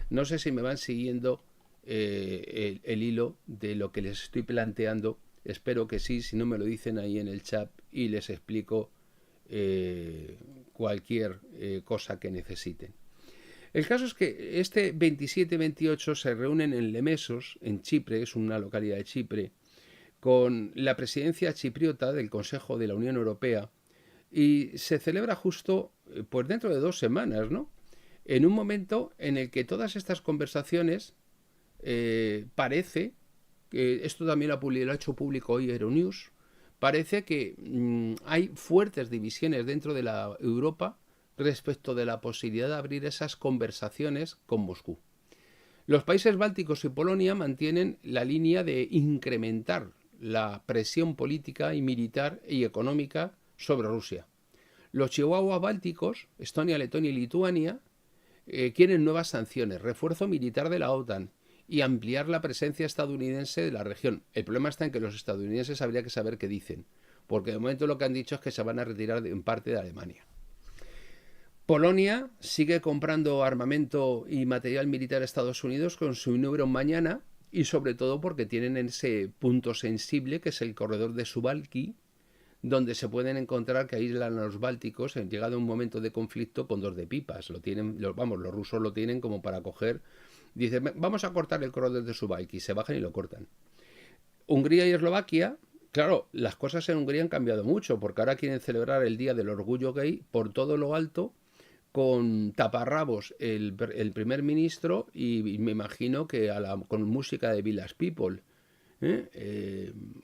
No sé si me van siguiendo el hilo de lo que les estoy planteando. Espero que sí, si no me lo dicen ahí en el chat y les explico cualquier cosa que necesiten. El caso es que este 27-28 se reúnen en Lemesos, en Chipre, es una localidad de Chipre, con la presidencia chipriota del Consejo de la Unión Europea, y se celebra justo pues dentro de 2 semanas, ¿no? En un momento en el que todas estas conversaciones parece, que esto también lo ha hecho público hoy Euronews, parece que hay fuertes divisiones dentro de la Europa respecto de la posibilidad de abrir esas conversaciones con Moscú. Los países bálticos y Polonia mantienen la línea de incrementar la presión política y militar y económica sobre Rusia. Los chihuahuas bálticos, Estonia, Letonia y Lituania, quieren nuevas sanciones, refuerzo militar de la OTAN y ampliar la presencia estadounidense de la región. El problema está en que los estadounidenses habría que saber qué dicen, porque de momento lo que han dicho es que se van a retirar en parte de Alemania. Polonia sigue comprando armamento y material militar a Estados Unidos con su número mañana, y sobre todo porque tienen ese punto sensible que es el corredor de Suwałki, donde se pueden encontrar que aíslan a los bálticos en llegado a un momento de conflicto con 2 de pipas. Los rusos lo tienen como para coger. Dicen, vamos a cortar el corredor de Suwałki, se bajan y lo cortan. Hungría y Eslovaquia, claro, las cosas en Hungría han cambiado mucho, porque ahora quieren celebrar el Día del Orgullo Gay por todo lo alto, con taparrabos el primer ministro y me imagino que con música de Village People.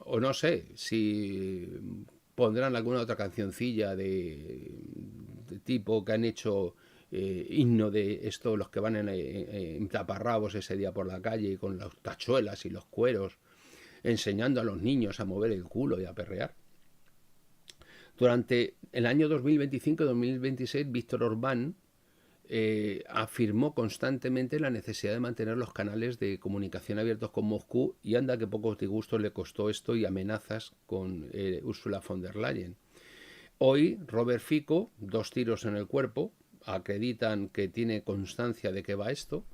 O no sé si pondrán alguna otra cancioncilla de tipo que han hecho himno de esto, los que van en taparrabos ese día por la calle con las tachuelas y los cueros, enseñando a los niños a mover el culo y a perrear. Durante el año 2025-2026, Víctor Orbán afirmó constantemente la necesidad de mantener los canales de comunicación abiertos con Moscú, y anda que pocos disgustos le costó esto y amenazas con Ursula von der Leyen. Hoy Robert Fico, 2 tiros en el cuerpo, acreditan que tiene constancia de que va esto,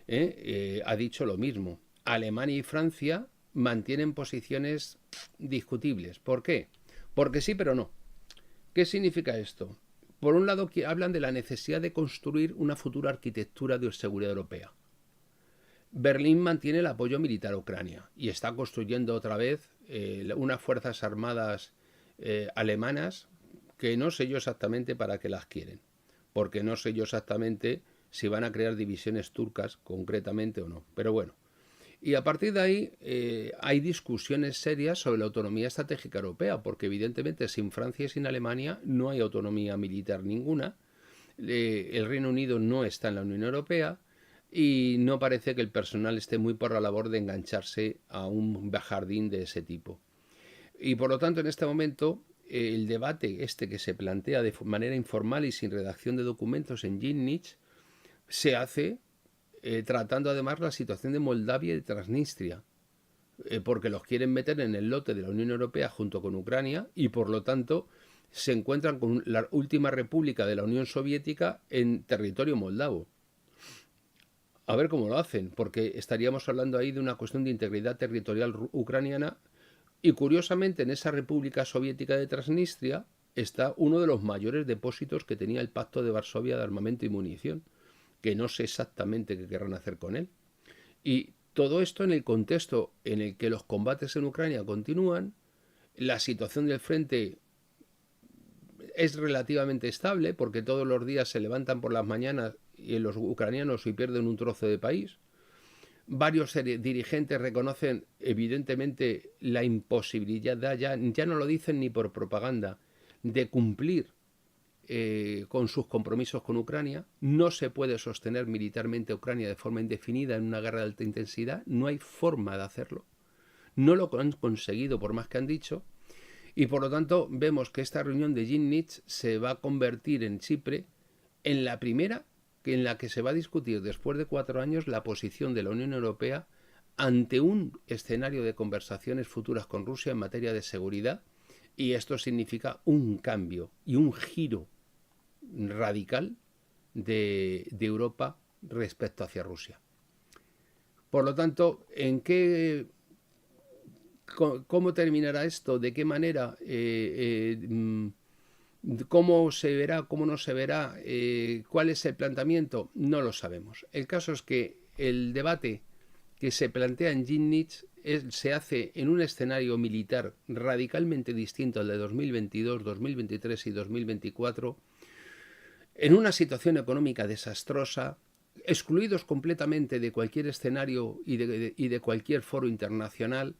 ha dicho lo mismo. Alemania y Francia mantienen posiciones discutibles. ¿Por qué? Porque sí, pero no. ¿Qué significa esto? Por un lado, hablan de la necesidad de construir una futura arquitectura de seguridad europea. Berlín mantiene el apoyo militar a Ucrania y está construyendo otra vez unas fuerzas armadas alemanas que no sé yo exactamente para qué las quieren, porque no sé yo exactamente si van a crear divisiones turcas concretamente o no. Pero bueno. Y a partir de ahí hay discusiones serias sobre la autonomía estratégica europea, porque evidentemente sin Francia y sin Alemania no hay autonomía militar ninguna. El Reino Unido no está en la Unión Europea y no parece que el personal esté muy por la labor de engancharse a un jardín de ese tipo. Y por lo tanto, en este momento, el debate que se plantea de manera informal y sin redacción de documentos en Ginich se hace tratando además la situación de Moldavia y de Transnistria, porque los quieren meter en el lote de la Unión Europea junto con Ucrania y por lo tanto se encuentran con la última república de la Unión Soviética en territorio moldavo. A ver cómo lo hacen, porque estaríamos hablando ahí de una cuestión de integridad territorial ucraniana y curiosamente en esa república soviética de Transnistria está uno de los mayores depósitos que tenía el Pacto de Varsovia de armamento y munición, que no sé exactamente qué querrán hacer con él. Y todo esto en el contexto en el que los combates en Ucrania continúan, la situación del frente es relativamente estable, porque todos los días se levantan por las mañanas y los ucranianos y pierden un trozo de país. Varios dirigentes reconocen evidentemente la imposibilidad, ya no lo dicen ni por propaganda, de cumplir con sus compromisos con Ucrania. No se puede sostener militarmente a Ucrania de forma indefinida en una guerra de alta intensidad, no hay forma de hacerlo, no lo han conseguido por más que han dicho, y por lo tanto vemos que esta reunión de Ginich se va a convertir en Chipre en la primera en la que se va a discutir después de 4 años la posición de la Unión Europea ante un escenario de conversaciones futuras con Rusia en materia de seguridad, y esto significa un cambio y un giro radical de Europa respecto hacia Rusia. Por lo tanto, ¿cómo terminará esto? ¿De qué manera? ¿Cómo se verá? ¿Cómo no se verá? ¿Cuál es el planteamiento? No lo sabemos. El caso es que el debate que se plantea en Ginich se hace en un escenario militar radicalmente distinto al de 2022, 2023 y 2024, en una situación económica desastrosa, excluidos completamente de cualquier escenario y de cualquier foro internacional.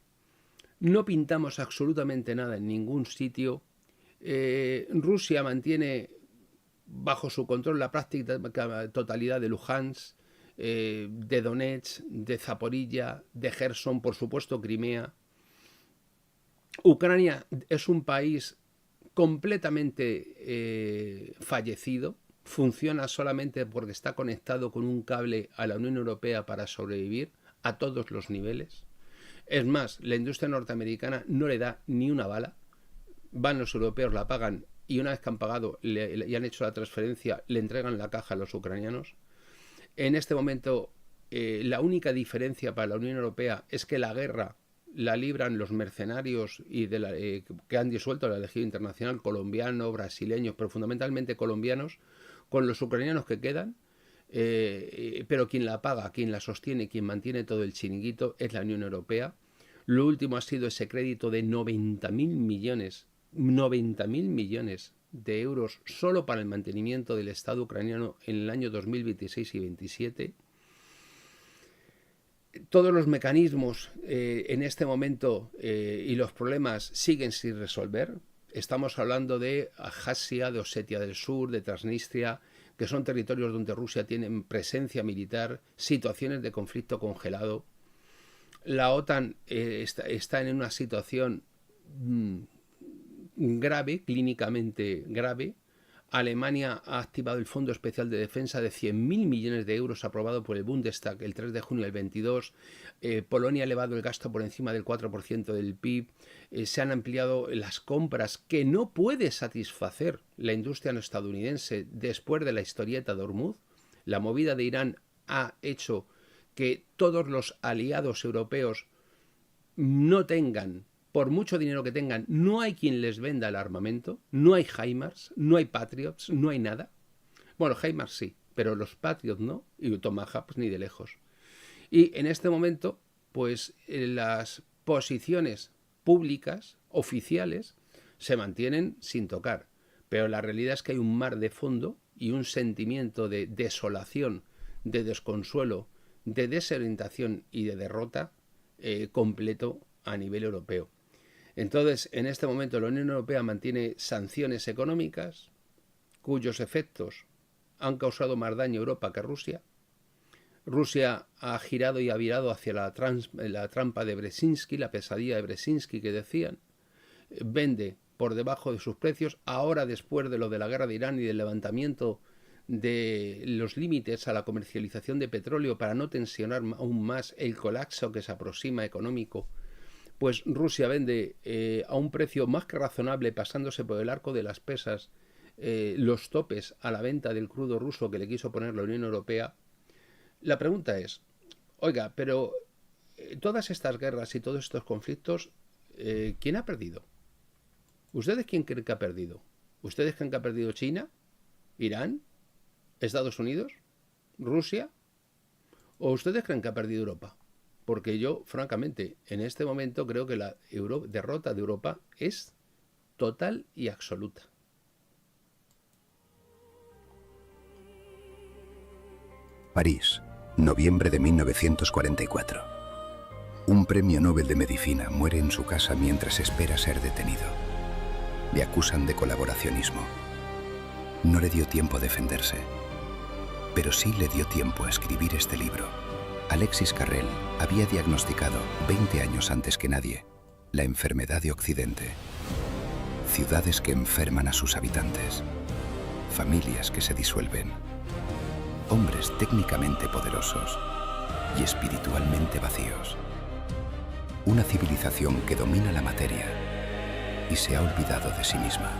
No pintamos absolutamente nada en ningún sitio. Rusia mantiene bajo su control la práctica totalidad de Luhansk, de Donetsk, de Zaporilla, de Gerson, por supuesto Crimea. Ucrania es un país completamente fallecido, funciona solamente porque está conectado con un cable a la Unión Europea para sobrevivir a todos los niveles. Es más, la industria norteamericana no le da ni una bala, van los europeos, la pagan y una vez que han pagado y han hecho la transferencia, le entregan la caja a los ucranianos. En este momento, la única diferencia para la Unión Europea es que la guerra la libran los mercenarios que han disuelto la Legión Internacional, colombianos, brasileños, pero fundamentalmente colombianos, con los ucranianos que quedan, pero quien la paga, quien la sostiene, quien mantiene todo el chiringuito es la Unión Europea. Lo último ha sido ese crédito de 90.000 millones de euros solo para el mantenimiento del Estado ucraniano en el año 2026 y 2027. Todos los mecanismos en este momento y los problemas siguen sin resolver. Estamos hablando de Abjasia, de Osetia del Sur, de Transnistria, que son territorios donde Rusia tiene presencia militar, situaciones de conflicto congelado. La OTAN está en una situación grave, clínicamente grave. Alemania ha activado el Fondo Especial de Defensa de 100.000 millones de euros aprobado por el Bundestag el 3 de junio del 22. Polonia ha elevado el gasto por encima del 4% del PIB. Se han ampliado las compras que no puede satisfacer la industria no estadounidense después de la historieta de Hormuz. La movida de Irán ha hecho que todos los aliados europeos no tengan, por mucho dinero que tengan, no hay quien les venda el armamento, no hay HIMARS, no hay Patriots, no hay nada. Bueno, HIMARS sí, pero los Patriots no, y Tomahawk pues, ni de lejos. Y en este momento, pues las posiciones públicas, oficiales, se mantienen sin tocar. Pero la realidad es que hay un mar de fondo y un sentimiento de desolación, de desconsuelo, de desorientación y de derrota completo a nivel europeo. Entonces, en este momento la Unión Europea mantiene sanciones económicas cuyos efectos han causado más daño a Europa que a Rusia. Rusia ha girado y ha virado hacia la trampa de Brzezinski, la pesadilla de Brzezinski que decían. Vende por debajo de sus precios. Ahora, después de lo de la guerra de Irán y del levantamiento de los límites a la comercialización de petróleo para no tensionar aún más el colapso que se aproxima económico, pues Rusia vende a un precio más que razonable, pasándose por el arco de las pesas los topes a la venta del crudo ruso que le quiso poner la Unión Europea. La pregunta es, oiga, pero todas estas guerras y todos estos conflictos, ¿quién ha perdido? ¿Ustedes quién creen que ha perdido? ¿Ustedes creen que ha perdido China? ¿Irán? ¿Estados Unidos? ¿Rusia? ¿O ustedes creen que ha perdido Europa? Porque yo, francamente, en este momento creo que la derrota de Europa es total y absoluta. París, noviembre de 1944. Un premio Nobel de Medicina muere en su casa mientras espera ser detenido. Le acusan de colaboracionismo. No le dio tiempo a defenderse, pero sí le dio tiempo a escribir este libro. Alexis Carrel había diagnosticado 20 años antes que nadie la enfermedad de Occidente. Ciudades que enferman a sus habitantes, familias que se disuelven, hombres técnicamente poderosos y espiritualmente vacíos. Una civilización que domina la materia y se ha olvidado de sí misma.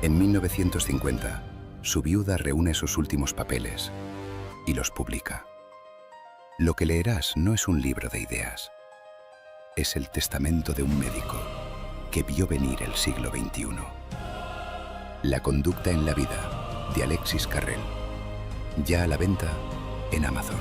En 1950, su viuda reúne sus últimos papeles y los publica. Lo que leerás no es un libro de ideas. Es el testamento de un médico que vio venir el siglo XXI. La conducta en la vida, de Alexis Carrel. Ya a la venta en Amazon.